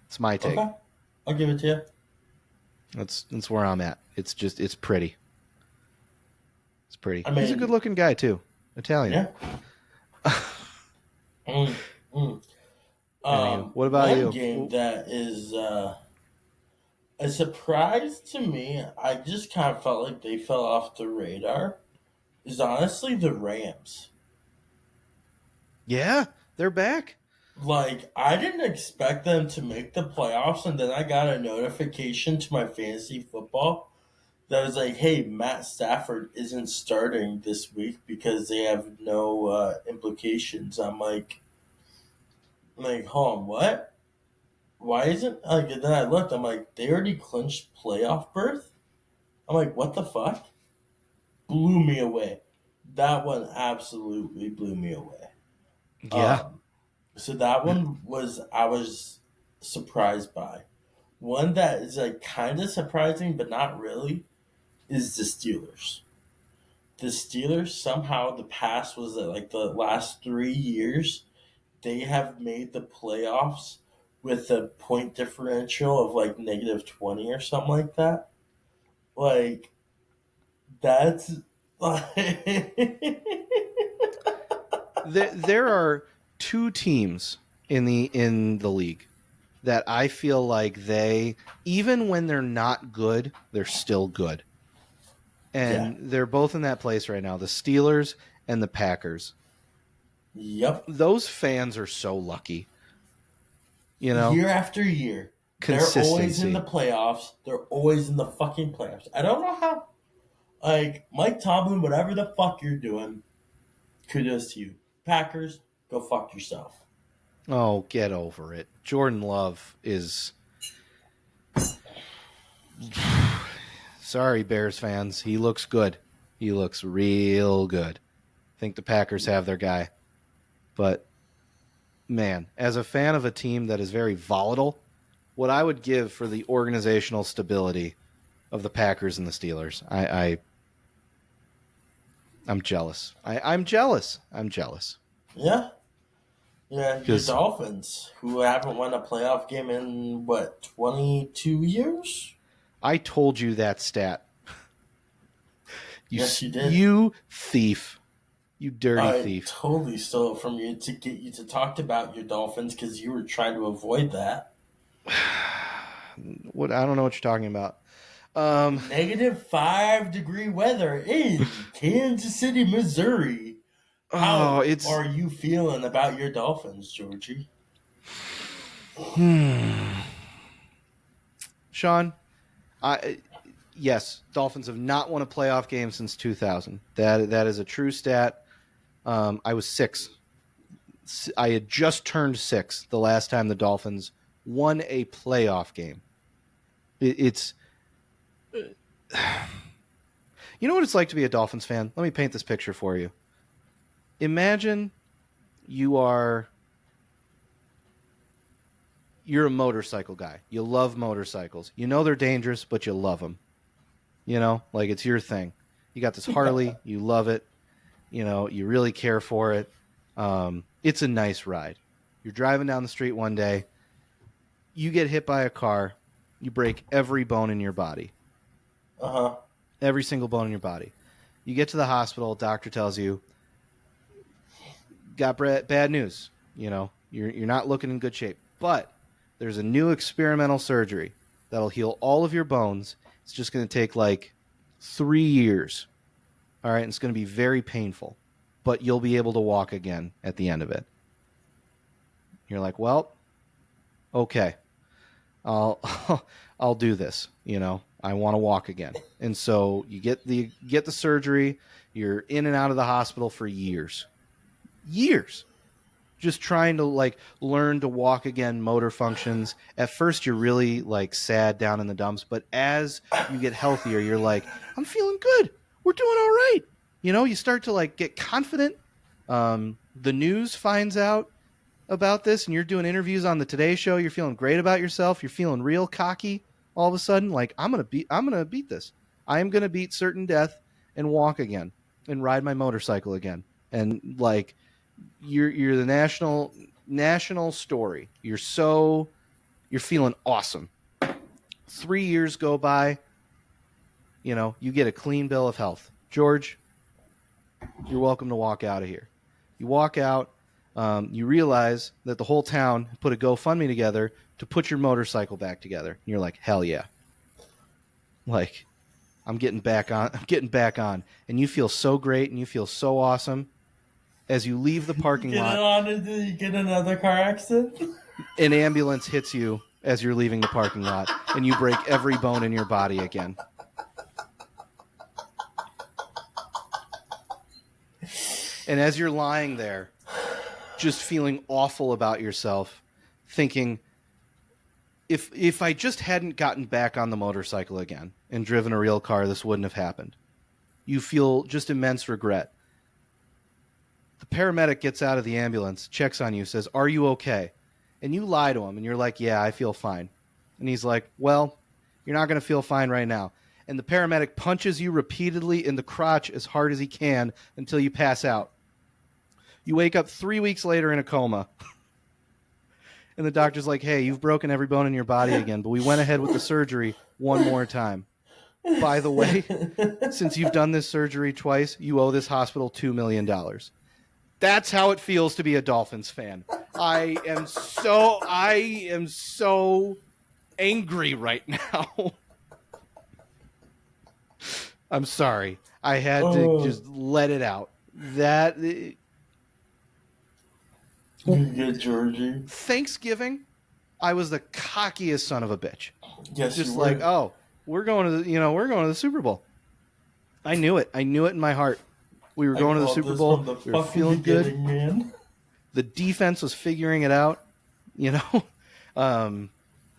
It's my take. Okay. I'll give it to you. That's where I'm at. It's pretty. It's pretty. I mean, he's a good looking guy too. Italian. Yeah. mm, mm. Anywho, what about One you? game that is a surprise to me, I just kind of felt like they fell off the radar, is honestly the Rams. Yeah, they're back. Like, I didn't expect them to make the playoffs, and then I got a notification to my fantasy football that was like, hey, Matt Stafford isn't starting this week because they have no implications. Hold on, what? Why isn't, like, and then I looked, I'm like, they already clinched playoff berth? I'm like, what the fuck? Blew me away. That one absolutely blew me away. Yeah. Um, so that one I was surprised by. One that is like kind of surprising, but not really, is the Steelers. The Steelers somehow the past was like the last 3 years they have made the playoffs with a point differential of like -20 or something like that. Like that's like There are two teams in the league that I feel like they, even when they're not good, they're still good. yeah. And they're both in that place right now, the Steelers and the Packers. Yep. Those fans are so lucky. You know, Year after year, they're always in consistency. the playoffs. They're always in the fucking playoffs. I don't know how. Like Mike Tomlin, whatever the fuck you're doing, kudos to you. Packers, go fuck yourself. Oh, get over it. Jordan Love is sorry, Bears fans. He looks good. He looks real good. I think the Packers have their guy. But man, as a fan of a team that is very volatile, what I would give for the organizational stability of the Packers and the Steelers, I'm jealous. I'm jealous. I'm jealous. Yeah. Yeah, your Because Dolphins, who haven't won a playoff game in, what, 22 years? I told you that stat. Yes, you did. You thief. You dirty I thief. totally stole it from you to get you to talk about your Dolphins because you were trying to avoid that. What I don't know what you're talking about. Um, -5 degree weather in Kansas City, Missouri. oh, How it's are you feeling about your Dolphins, Georgie? Sean. I yes, Dolphins have not won a playoff game since 2000. That is a true stat. I was 6. I had just turned 6 the last time the Dolphins won a playoff game. It's you know what it's like to be a Dolphins fan? Let me paint this picture for you. Imagine you are you're a motorcycle guy. You love motorcycles. You know they're dangerous, but you love them. You know, like it's your thing. You got this Harley, you love it. You know, you really care for it. It's a nice ride. You're driving down the street one day, you get hit by a car, you break every bone in your body, Uh huh. every single bone in your body. You get to the hospital, doctor tells you, got bad news. You know, you're not looking in good shape. But there's a new experimental surgery that'll heal all of your bones. It's just going to take like 3 years. All right, and it's going to be very painful, but you'll be able to walk again at the end of it. You're like, well, okay, I'll I'll do this. You know, I want to walk again, and so you get the surgery. You're in and out of the hospital for years, just trying to like learn to walk again, motor functions. At first, you're really like sad down in the dumps, but as you get healthier, you're like, I'm feeling good. We're doing all right. You know, you start to like get confident. The news finds out about this, and you're doing interviews on the Today Show. You're feeling great about yourself. You're feeling real cocky. All of a sudden, like I'm gonna beat this. I am gonna beat certain death and walk again and ride my motorcycle again. And like you're the national story. You're feeling awesome. 3 years go by. You know, you get a clean bill of health. George, you're welcome to walk out of here. You walk out, you realize that the whole town put a GoFundMe together to put your motorcycle back together. And you're like, hell yeah. Like, I'm getting back on. And you feel so great and you feel so awesome. As you leave the parking lot, You get another car accident? an ambulance hits you as you're leaving the parking lot, and you break every bone in your body again. And as you're lying there, just feeling awful about yourself, thinking, if I just hadn't gotten back on the motorcycle again and driven a real car, this wouldn't have happened. You feel just immense regret. The paramedic gets out of the ambulance, checks on you, says, are you okay? And you lie to him, and you're like, yeah, I feel fine. And he's like, well, you're not going to feel fine right now. And the paramedic punches you repeatedly in the crotch as hard as he can until you pass out. You wake up 3 weeks later in a coma. And the doctor's like, hey, you've broken every bone in your body again, but we went ahead with the surgery one more time. By the way, since you've done this surgery twice, you owe this hospital $2 million. That's how it feels to be a Dolphins fan. I am so angry right now. I'm sorry. I had to just let it out. That You good, Georgie? Thanksgiving, I was the cockiest son of a bitch. Yes, Just you were. like, oh, we're going to the Super Bowl. I knew it. I knew it in my heart. We were going to the Super Bowl. We were feeling good. Man. The defense was figuring it out. You know,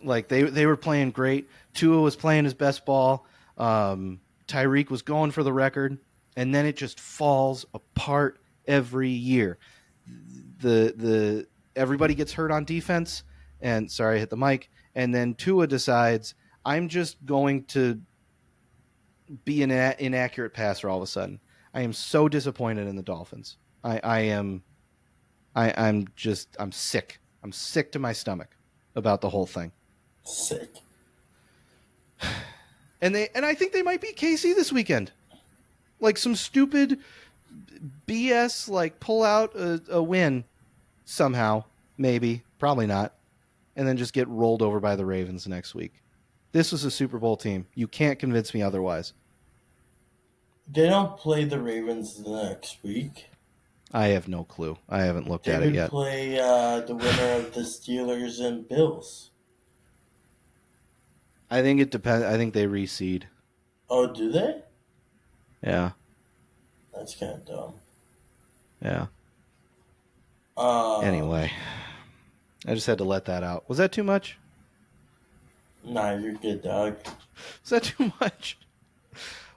like they were playing great. Tua was playing his best ball. Tyreek was going for the record, and then it just falls apart every year. The everybody gets hurt on defense, and sorry, I hit the mic. And then Tua decides, I'm just going to be an inaccurate passer all of a sudden. I am so disappointed in the Dolphins. I'm sick. I'm sick to my stomach about the whole thing. Sick. And I think they might beat KC this weekend. Like some stupid BS, like pull out a win somehow, maybe, probably not, and then just get rolled over by the Ravens next week. This was a Super Bowl team. You can't convince me otherwise. They don't play the Ravens the next week. I have no clue. I haven't looked They at it would yet. play the winner of the Steelers and Bills. I think it depends. I think they reseed. Oh, do they? Yeah. That's kind of dumb. Yeah. Uh, Anyway, I just had to let that out. Was that too much? Nah, you're good, dog. Was that too much?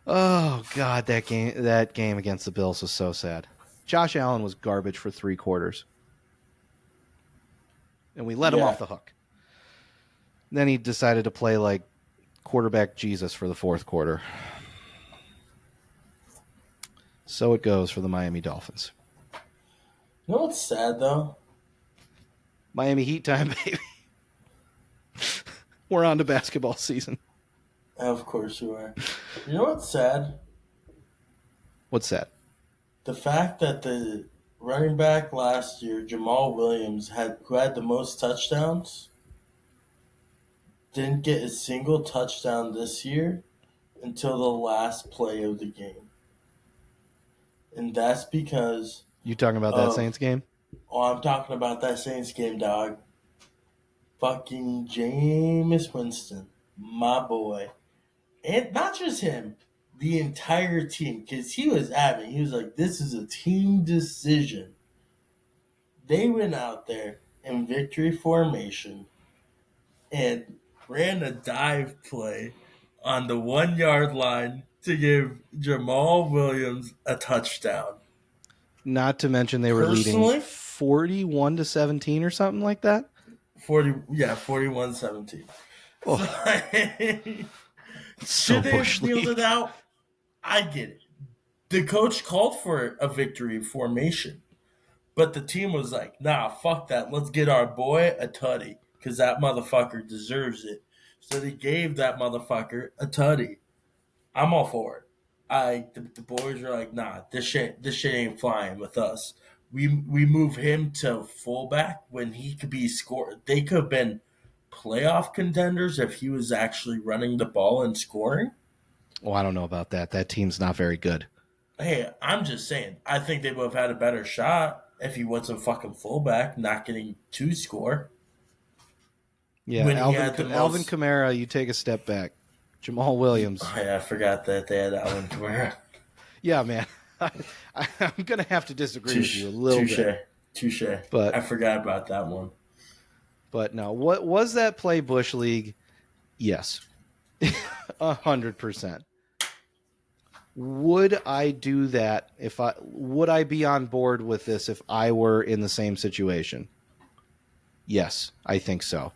Oh God, that game against the Bills was so sad. Josh Allen was garbage for 3 quarters, and we let him off the hook. Then he decided to play like quarterback Jesus for the 4th quarter. So it goes for the Miami Dolphins. You know what's sad though? Miami Heat time, baby. We're on to basketball season. Of course you are. You know what's sad? What's that? The fact that the running back last year, Jamal Williams, who had the most touchdowns, didn't get a single touchdown this year until the last play of the game. And that's because You talking about that of, Saints game? I'm talking about that Saints game, dog. Fucking Jameis Winston, my boy. And not just him, the entire team, because he was like, this is a team decision. They went out there in victory formation and ran a dive play on the 1 yard line to give Jamal Williams a touchdown. Not to mention they were leading Personally, 41-17 or something like that. 41-17. Oh, so Should they have bush kneeled league. it out? I get it. The coach called for a victory formation, but the team was like, nah, fuck that. Let's get our boy a tutty because that motherfucker deserves it. So they gave that motherfucker a tutty. I'm all for it. The boys are like, nah, this shit ain't flying with us. We move him to fullback when he could be scored. They could have been playoff contenders if he was actually running the ball and scoring. Oh, I don't know about that. That team's not very good. Hey, I'm just saying. I think they would have had a better shot if he wasn't fucking fullback, not getting to score. Yeah, When he had the Alvin most. Kamara, you take a step back. Jamal Williams. Oh, yeah, I forgot that they had Alvin Kamara. Yeah, man. I'm going to have to disagree with you a little bit. Touche. But I forgot about that one. But no, what was that play Bush League? Yes. 100%. Would I do that would I be on board with this if I were in the same situation? Yes, I think so.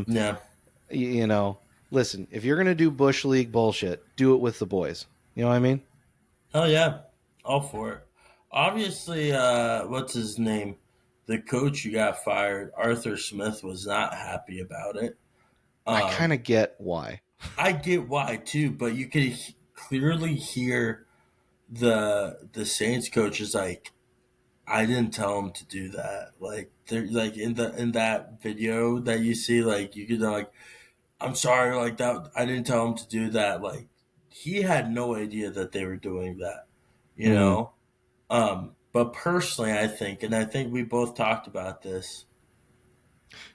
Yeah. Listen, if you're going to do Bush League bullshit, do it with the boys. You know what I mean? Oh, yeah. All for it. Obviously, what's his name? The coach who got fired, Arthur Smith, was not happy about it. I kind of get why. I get why, too, but you could clearly hear the Saints coach is like, I didn't tell him to do that. Like they're like in that video that you see, like you could like, I'm sorry, like that. I didn't tell him to do that. Like he had no idea that they were doing that. You Mm-hmm. know. But personally, I think, and I think we both talked about this.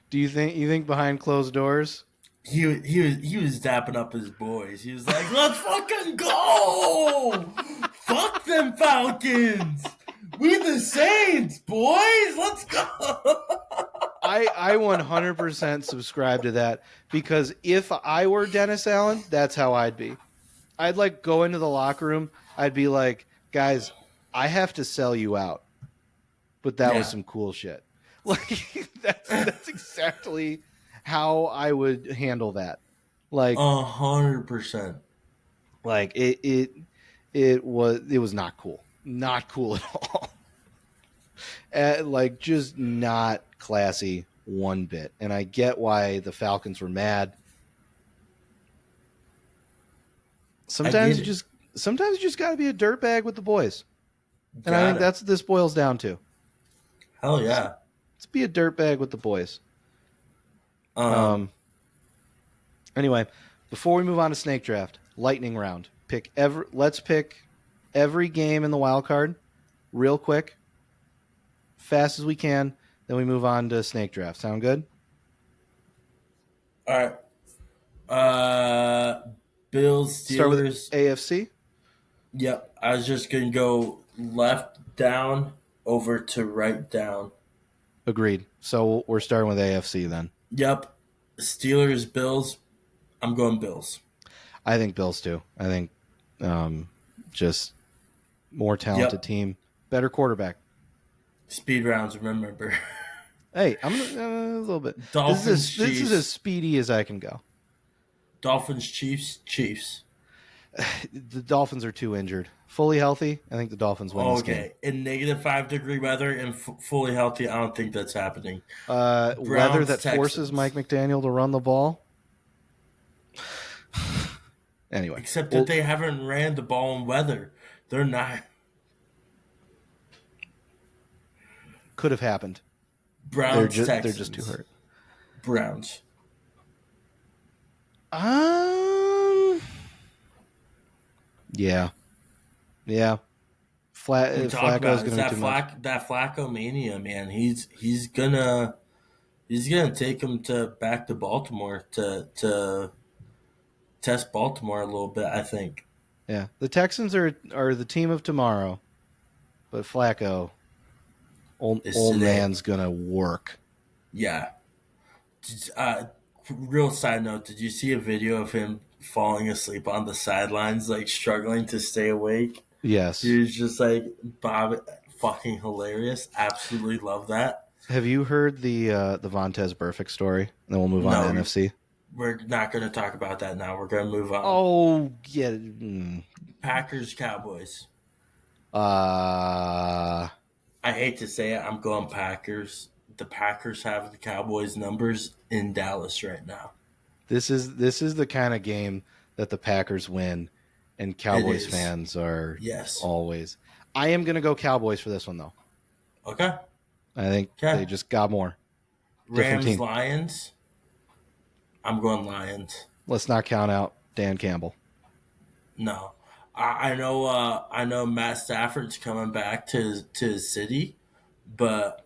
Do you think behind closed doors? He was dapping up his boys. He was like, "Let's fucking go! Fuck them Falcons! We the Saints, boys! Let's go!" I 100% subscribe to that because if I were Dennis Allen, that's how I'd be. I'd like go into the locker room. I'd be like, guys, I have to sell you out, but that was some cool shit. Like that's exactly how I would handle that. Like 100%. Like it was not cool, not cool at all. Like just not classy one bit. And I get why the Falcons were mad. Sometimes sometimes you just got to be a dirtbag with the boys. And I Got think it. that's what this boils down to. Hell Let's, yeah. let's be a dirtbag with the boys. Um, Um, anyway, before we move on to snake draft, lightning round. Let's pick every game in the wild card real quick, fast as we can. Then we move on to snake draft. Sound good? all right. Bills, Start with Steelers. AFC. Yep. I was just gonna go left down over to right down. Agreed. So we're starting with AFC then. Yep. Steelers, Bills. I'm going Bills. I think Bills too. I think just more talented Yep. team, better quarterback. Speed rounds, remember. Hey, I'm gonna a little bit. Dolphins, This is as Chiefs. speedy as I can go. Dolphins, Chiefs, Chiefs. The Dolphins are too injured. Fully healthy, I think the Dolphins win this game. Okay. In -5 degree weather and fully healthy, I don't think that's happening. Weather Browns, that forces Mike Texans. McDaniel to run the ball. Anyway, Except that well, they haven't ran the ball in weather. They're not. could have happened. Browns, They're just too Texans. hurt. Browns. Um, yeah, yeah. We talked Flacco's about it. going It's to be too much. that Flacco mania, man. He's gonna take him to back to Baltimore to test Baltimore a little bit. I think. Yeah, the Texans are the team of tomorrow, but Flacco, It's old today. man's gonna work. Yeah. Uh, Real side note: did you see a video of him falling asleep on the sidelines, like struggling to stay awake? Yes. He was just like Bob, fucking hilarious. Absolutely love that. Have you heard the Vontez Burfict story? And then we'll move on to No, NFC. we're not going to talk about that now. We're going to move on. Oh yeah. Packers, Cowboys. Uh I hate to say it, I'm going Packers. The Packers have the Cowboys numbers in Dallas right now. this is the kind of game that the Packers win, and It Cowboys is. fans are Yes. always. I am gonna go Cowboys for this one though. Okay. I think they Okay. just got more. Different Rams, team. Lions. I'm going Lions. Let's not count out Dan Campbell. No. I know. I know Matt Stafford's coming back to his city, but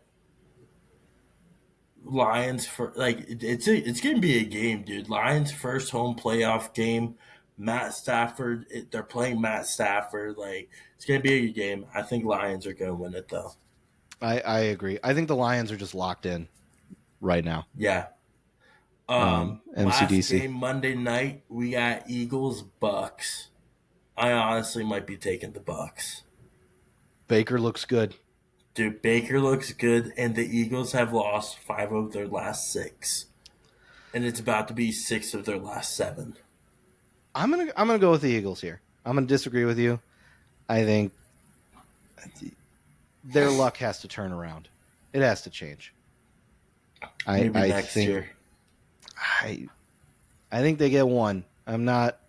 Lions for like it's gonna be a game, dude. Lions first home playoff game. Matt Stafford, they're playing Matt Stafford. Like it's gonna be a good game. I think Lions are gonna win it though. I agree. I think the Lions are just locked in right now. Yeah. Last MCDC. game Monday night we got Eagles Bucks. I honestly might be taking the Bucks. Baker looks good. Dude, Baker looks good, and the Eagles have lost 5 of their last 6, and it's about to be 6 of their last 7. I'm gonna go with the Eagles here. I'm gonna disagree with you. I think their luck has to turn around. It has to change. Maybe I next think year. I I think they get one. I'm not.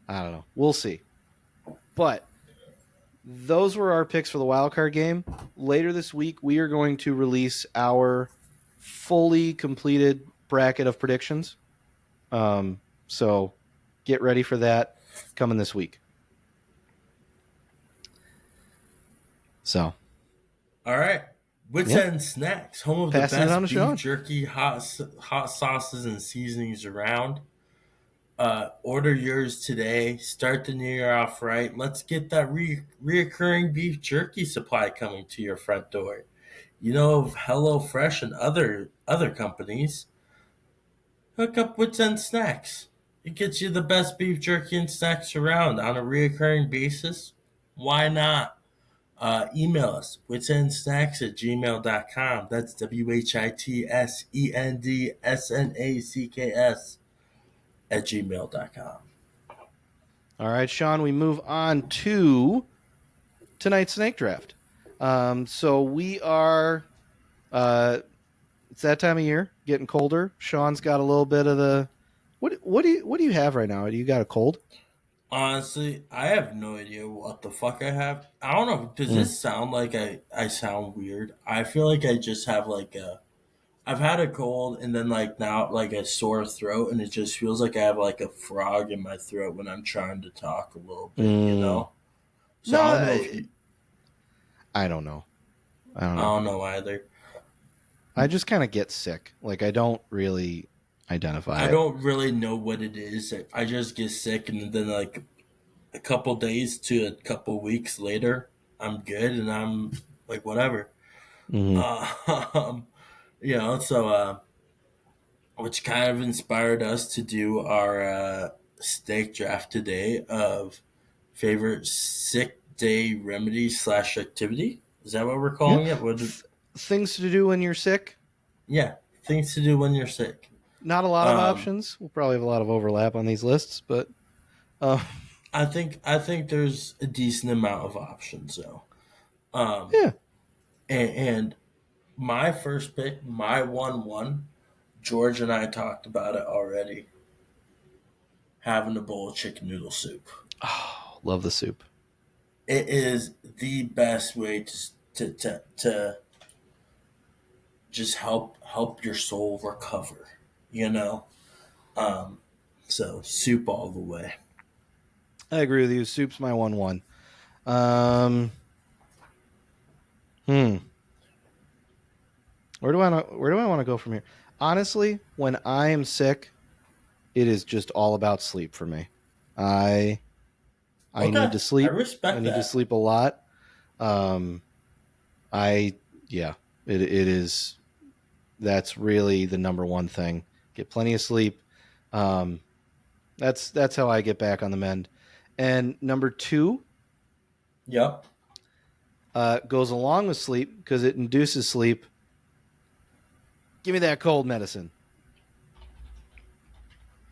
I don't know. We'll see. But those were our picks for the wild card game. Later this week, we are going to release our fully completed bracket of predictions. So get ready for that coming this week. So All right. Wits yeah, End Snacks, home of the passing it on to best beef Sean. jerky, hot sauces, and seasonings around. Order yours today. Start the new year off right. Let's get that reoccurring beef jerky supply coming to your front door. You know of HelloFresh and other companies. Hook up Wits End Snacks. It gets you the best beef jerky and snacks around on a reoccurring basis. Why not? Email us, witsendsnacks@gmail.com. That's WHITSENDSNACKS @gmail.com. All right, Sean, we move on to tonight's snake draft. So we are, it's that time of year, getting colder. Sean's got a little bit of the, what do you have right now? Do you got a cold? Honestly, I have no idea what the fuck I have. I don't know. Does Mm. this sound like I sound weird? I feel like I just have I've had a cold and then like now like a sore throat and it just feels like I have like a frog in my throat when I'm trying to talk a little bit, you Mm. know? So No, I don't know if you I don't know. I don't I know. don't know either. I just kind of get sick. Like I don't really identify I it. don't really know what it is. I just get sick and then like a couple days to a couple weeks later, I'm good and I'm like whatever. Hmm. Um, which kind of inspired us to do our steak draft today of favorite sick day remedy slash activity. Is that what we're Yeah. calling it? Th- Things to do when you're sick. Yeah, things to do when you're sick. Not a lot of Um, options. We'll probably have a lot of overlap on these lists, but uh, I think there's a decent amount of options though. Um, yeah. and my first pick, my 1-1, George and I talked about it already. Having a bowl of chicken noodle soup. Oh, love the soup. It is the best way to just help your soul recover. You know, um, so soup all the way. I agree with you. Soup's my 1-1. Um, hmm. Where do I want to go from here? Honestly, when I am sick, it is just all about sleep for me. I I need Okay, to I sleep. I respect need to that. sleep a lot. Um, I yeah, it is. That's really the number one thing. Get plenty of sleep. Um, that's how I get back on the mend. And number two Yep. goes along with sleep because it induces sleep. Give me that cold medicine.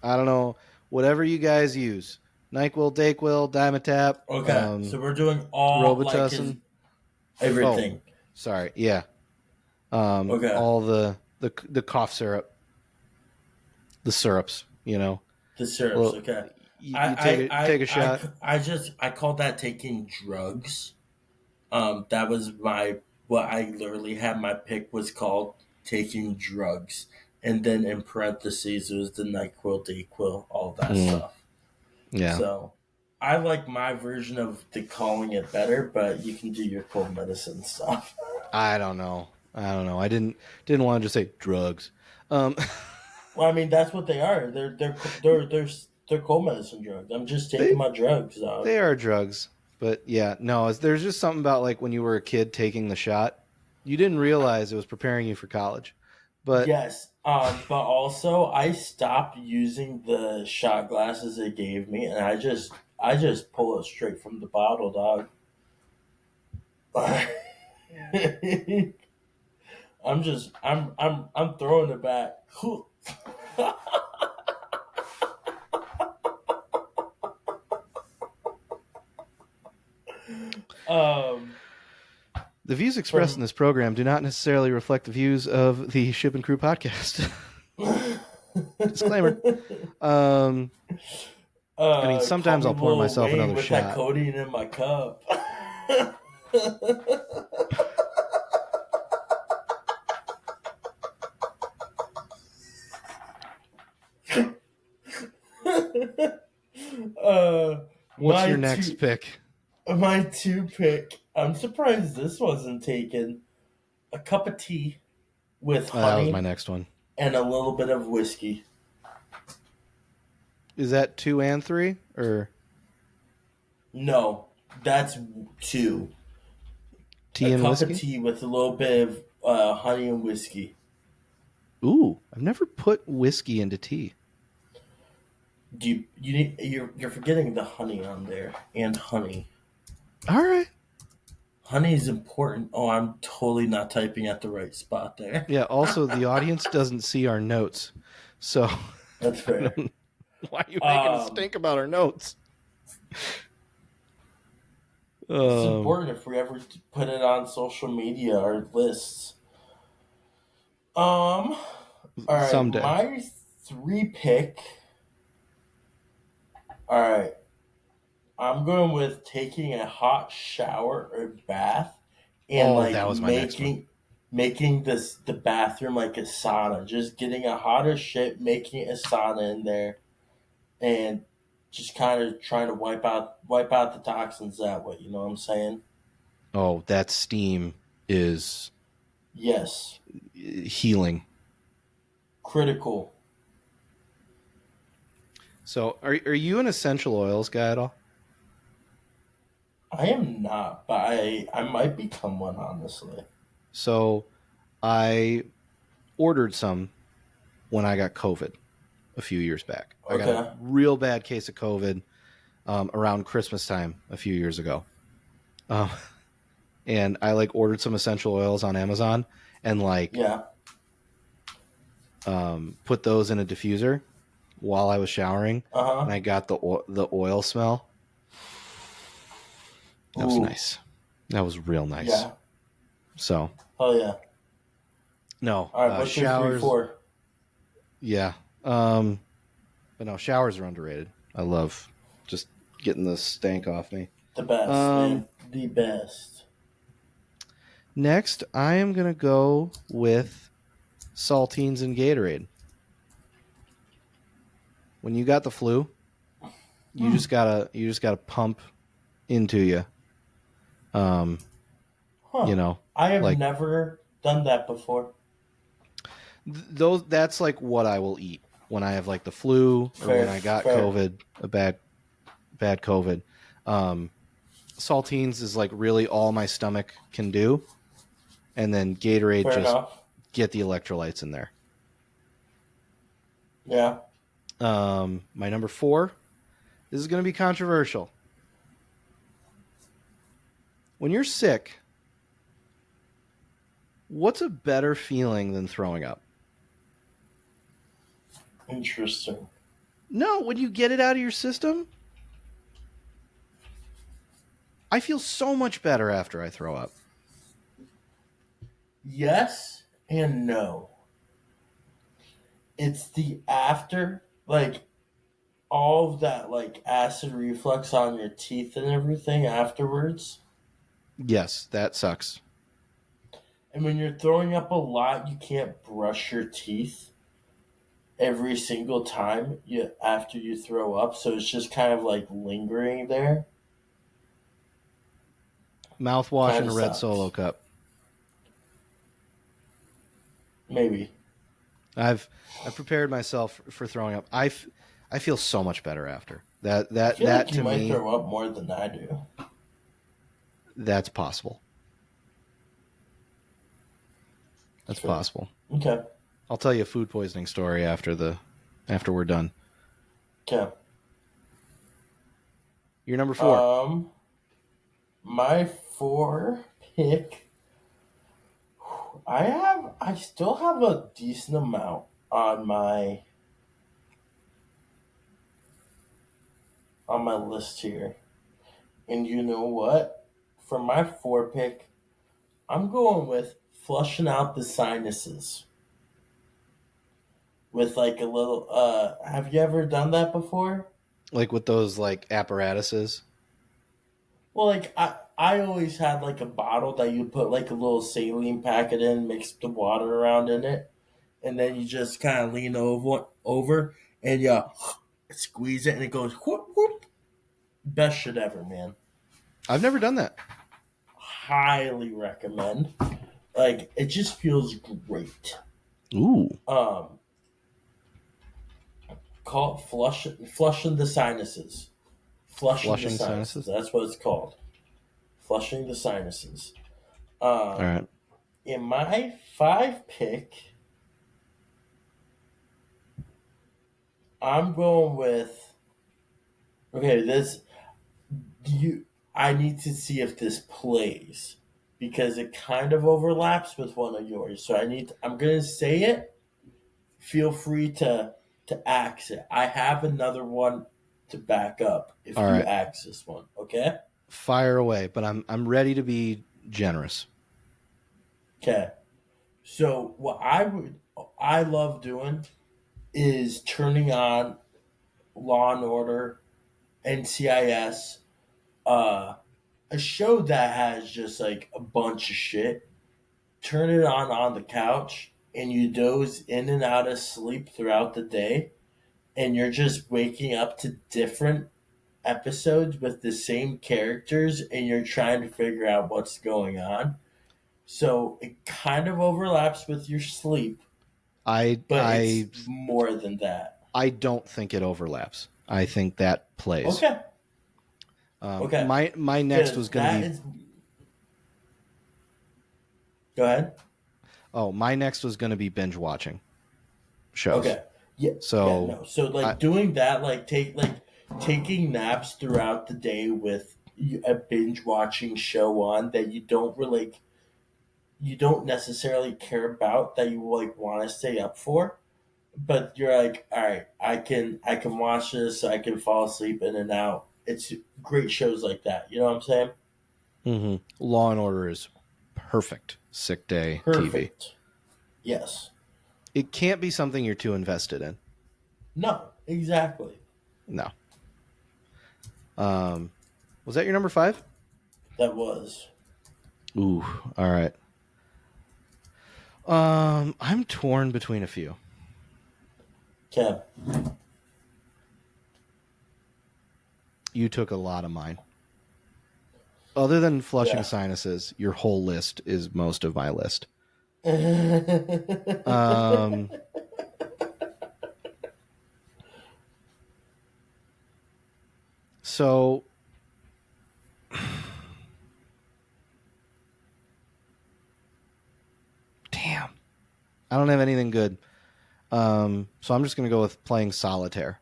I don't know whatever you guys use. Nyquil, Dayquil, Dimetapp, Okay, so we're doing all like his Robitussin. Oh, everything. sorry. Yeah. Okay, All the cough syrup, the syrups. the syrups. Well, Okay, you take a shot. I call that taking drugs. That was my what I literally had my pick was called taking drugs, and then in parentheses it was the Nyquil, Dayquil, all that Mm, stuff. yeah. So I like my version of the calling it better, but you can do your cold medicine stuff. I don't know. I didn't want to just say drugs. Um, Well, I mean that's what they are. They're cold medicine drugs. I'm just taking they my drugs, dog. they are drugs, but yeah, no. There's just something about like when you were a kid taking the shot, you didn't realize it was preparing you for college. But Yes, but also I stopped using the shot glasses they gave me, and I just pull it straight from the bottle, dog. I'm throwing it back. um, the views expressed in from this program do not necessarily reflect the views of the Ship and Crew podcast. Disclaimer. Um, I mean, call sometimes me I'll pour Lil myself Wayne another with that shot. codeine in my cup. uh, What's my your next two pick? my two pick. I'm surprised this wasn't taken. A cup of tea with That was my honey next one. and a little bit of whiskey. Is that 2 and 3 or No, that's two. A tea and cup of whiskey? tea with a little bit of honey and whiskey. Ooh, I've never put whiskey into tea. You're forgetting the honey on there and honey. All right. Honey is important. Oh, I'm totally not typing at the right spot there. Yeah. Also, the audience doesn't see our notes, so That's I fair. don't. Why are you making us Um, think about our notes? it's Um, important if we ever put it on social media or lists. All right, someday. my three pick. All right, I'm going with taking a hot shower or bath and Oh, that like was my next one. making the bathroom like a sauna. Just getting a hotter shit, making a sauna in there, and just kind of trying to wipe out the toxins that way. You know what I'm saying? Oh, that steam is Yes, healing. critical. So, are you an essential oils guy at all? I am not, but I might become one honestly. So, I ordered some when I got COVID a few years back. I got a Okay. real bad case of COVID around Christmas time a few years ago. Um, and I like ordered some essential oils on Amazon and like Yeah. put those in a diffuser while I was showering, Uh and huh. I got the oil smell. That was Ooh. nice. That was real nice. Yeah. So Oh yeah. no All right. What's your three showers. four? Yeah, um, but no, showers are underrated. I love just getting the stank off me. The best, Um, man. The best. Next, I am gonna go with saltines and Gatorade. When you got the flu, Hmm. you just gotta pump into you. Um, you Huh. know, I have like never done that before. those. That's like what I will eat when I have like the flu or when Fair. I got Fair. COVID, a bad COVID. Um, saltines is like really all my stomach can do, and then Gatorade Fair just enough. get the electrolytes in there. Yeah. My number four. This is going to be controversial. When you're sick, what's a better feeling than throwing up? Interesting. No, when you get it out of your system, I feel so much better after I throw up. Yes and no. It's the after, like all of that, like acid reflux on your teeth and everything afterwards. Yes, that sucks. And when you're throwing up a lot, you can't brush your teeth every single time you after you throw up, so it's just kind of like lingering there. Mouthwash Kind and of a red solo sucks. cup. Maybe. I've I've prepared myself for throwing up. I feel so much better after. That I that feel like that you to might me, throw up more than I do. that's possible. That's Fair. possible. Okay. I'll tell you a food poisoning story after we're done. Okay. You're number four. Um, my four pick. I still have a decent amount on my list here. And you know what? For my four pick, I'm going with flushing out the sinuses with like a little. Have you ever done that before? Like with those like apparatuses. Well, like I always had like a bottle that you put like a little saline packet in, mix the water around in it, and then you just kind of lean over and you squeeze it, and it goes whoop whoop. Best shit ever, man. I've never done that. Highly recommend. Like it just feels great. Ooh, Um, call it flushing the sinuses. Flushing the flushing sinuses. sinuses. That's what it's called. Flushing the sinuses. All right. In my five pick, I'm going with okay. This do you? I need to see if this plays because it kind of overlaps with one of yours. So I'm gonna say it. Feel free to axe it. I have another one to back up if All you right. axe this one. Okay. Fire away, but I'm ready to be generous. Okay. So what I love doing is turning on Law and Order, NCIS, Uh, a show that has just like a bunch of shit. Turn it on the couch, and you doze in and out of sleep throughout the day, and you're just waking up to different episodes with the same characters, and you're trying to figure out what's going on. So it kind of overlaps with your sleep, I but it's I more than that. I don't think it overlaps. I think that plays. Okay, okay, My next was because going to that be is. Go ahead. my next was going to be binge watching shows. Okay. Yeah. Yeah. So No. So I like doing that, taking naps throughout the day with a binge watching show on that you don't necessarily care about that you like want to stay up for, but you're like, all right, I can watch this. I can fall asleep in and out. It's great shows like that. You know what I'm saying? Law and Order is perfect sick day TV. Perfect. Yes. It can't be something you're too invested in. No. Exactly. No. Was that your number 5? That was. Ooh, all right. I'm torn between a few. Okay. You took a lot of mine. Other than flushing Yeah. sinuses, your whole list is most of my list. Okay. Um, so damn, I don't have anything good. So I'm just gonna go with playing solitaire.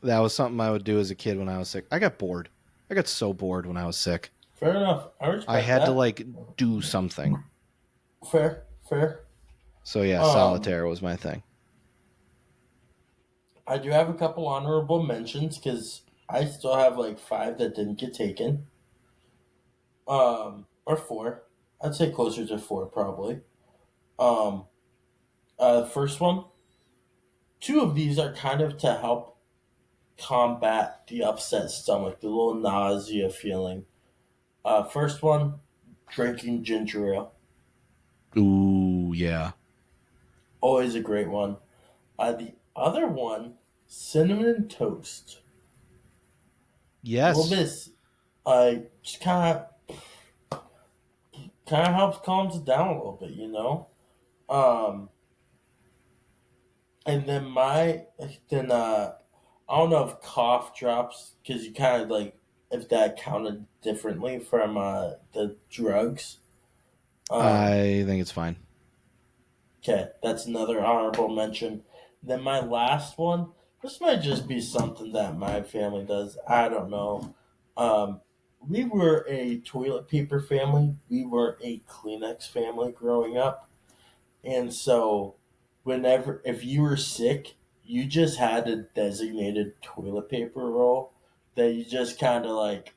That was something I would do as a kid when I was sick. I got bored. I got so bored when I was sick. Fair enough. I I respect had to that. like do something. Fair. Fair. So yeah, Um, solitaire was my thing. I do have a couple honorable mentions because I still have like five that didn't get taken. Or four. I'd say closer to four probably. Um, first one. Two of these are kind of to help combat the upset stomach, the little nausea feeling. First one, drinking ginger ale. Ooh, yeah. Always a great one. The other one, cinnamon toast. A little Yes. bit, just kind of helps calms it down a little bit, you know. Um, and then I don't know if cough drops because you kind of like if that counted differently from the drugs. Um, I think it's fine. okay, that's another honorable mention. Then my last one, this might just be something that my family does. I don't know. Um, we were a toilet paper family. We were a Kleenex family growing up. And so, whenever, if you were sick, you just had a designated toilet paper roll that you just kind of like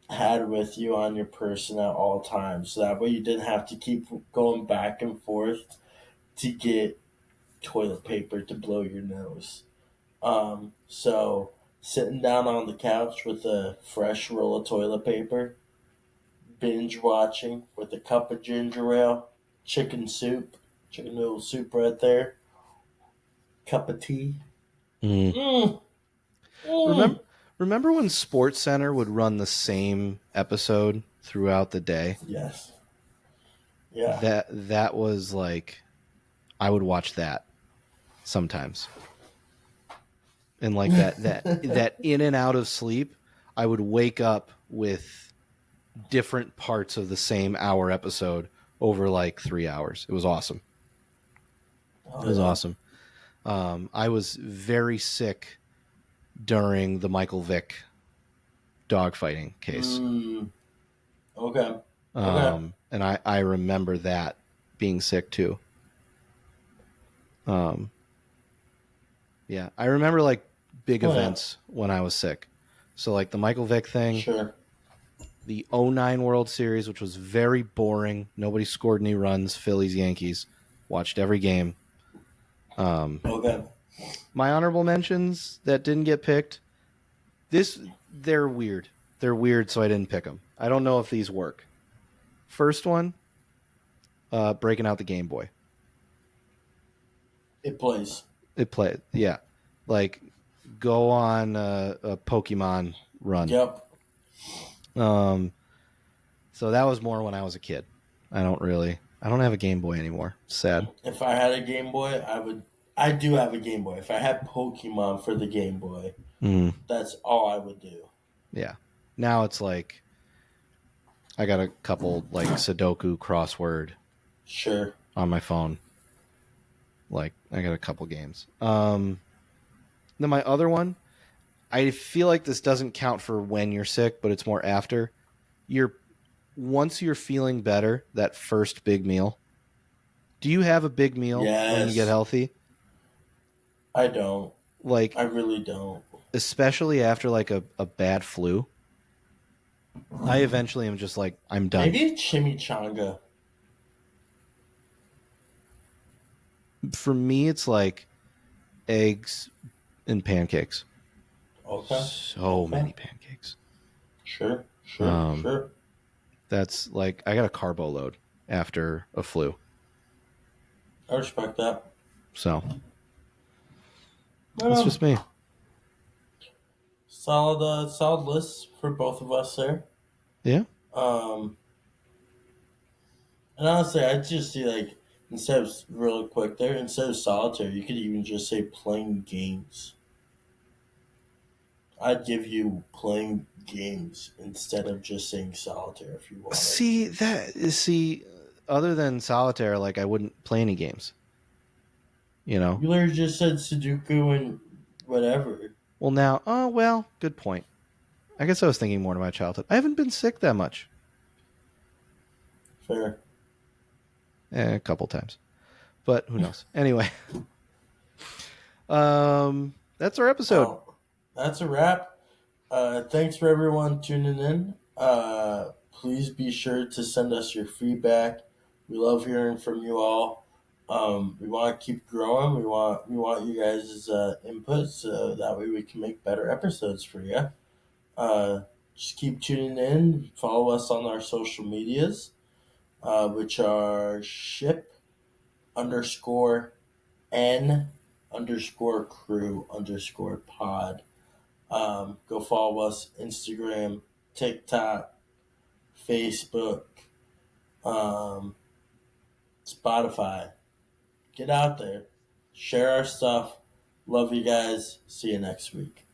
had with you on your person at all times. So that way you didn't have to keep going back and forth to get toilet paper to blow your nose. So, sitting down on the couch with a fresh roll of toilet paper, binge watching with a cup of ginger ale, chicken soup, chicken noodle soup right there, cup of tea. Mm. Mm, Remember, mm. remember when Sports Center would run the same episode throughout the day? Yes. Yeah. That was like I would watch that sometimes. And like that in and out of sleep, I would wake up with different parts of the same hour episode over like 3 hours. It was awesome. It Oh was yeah. awesome. I was very sick during the Michael Vick dogfighting case. Mm. Okay. Okay. And I remember that being sick too. Um, yeah, I remember like big Oh yeah. events when I was sick. So like the Michael Vick thing, Sure. the '09 World Series, which was very boring. Nobody scored any runs. Phillies, Yankees. Watched every game. Um, Okay. My honorable mentions that didn't get picked. They're weird. They're weird, so I didn't pick them. I don't know if these work. First one, breaking out the Game Boy. It plays. It played, yeah. Like go on a Pokemon run. Yep. Um, so that was more when I was a kid. I don't have a Game Boy anymore. Sad. If I had a Game Boy, I would. I do have a Game Boy. If I had Pokemon for the Game Boy, Mm, that's all I would do. yeah. Now it's like I got a couple like Sudoku crossword Sure. on my phone. Like I got a couple games. Then my other one, I feel like this doesn't count for when you're sick, but it's more after. You're once you're feeling better, that first big meal. Do you have a big meal when you get Yes. healthy? I don't. Like I really don't. especially after like a bad flu. I eventually am just like I'm done. Maybe a chimichanga. For me it's like eggs and pancakes. Okay. So Okay. many pancakes. Sure. Sure. Um, Sure. that's like I got a carbo load after a flu. I respect that. So that's Well, just me. solid list for both of us there. Yeah. Um, and honestly, I just see like instead of real quick there, instead of solitaire, you could even just say playing games. I'd give you playing games instead of just saying solitaire if you wanted. See other than solitaire, like I wouldn't play any games. You know. You literally just said Sudoku and whatever. Well good point. I guess I was thinking more to my childhood. I haven't been sick that much. Fair. A couple times. But who knows? Anyway. That's our episode. Well, that's a wrap. Thanks for everyone tuning in. Please be sure to send us your feedback. We love hearing from you all. We want to keep growing. We want you guys' input so that way we can make better episodes for you. Just keep tuning in. Follow us on our social medias, which are ship underscore n underscore crew underscore pod. Go follow us Instagram, TikTok, Facebook, um, Spotify. Get out there, share our stuff. Love you guys. See you next week.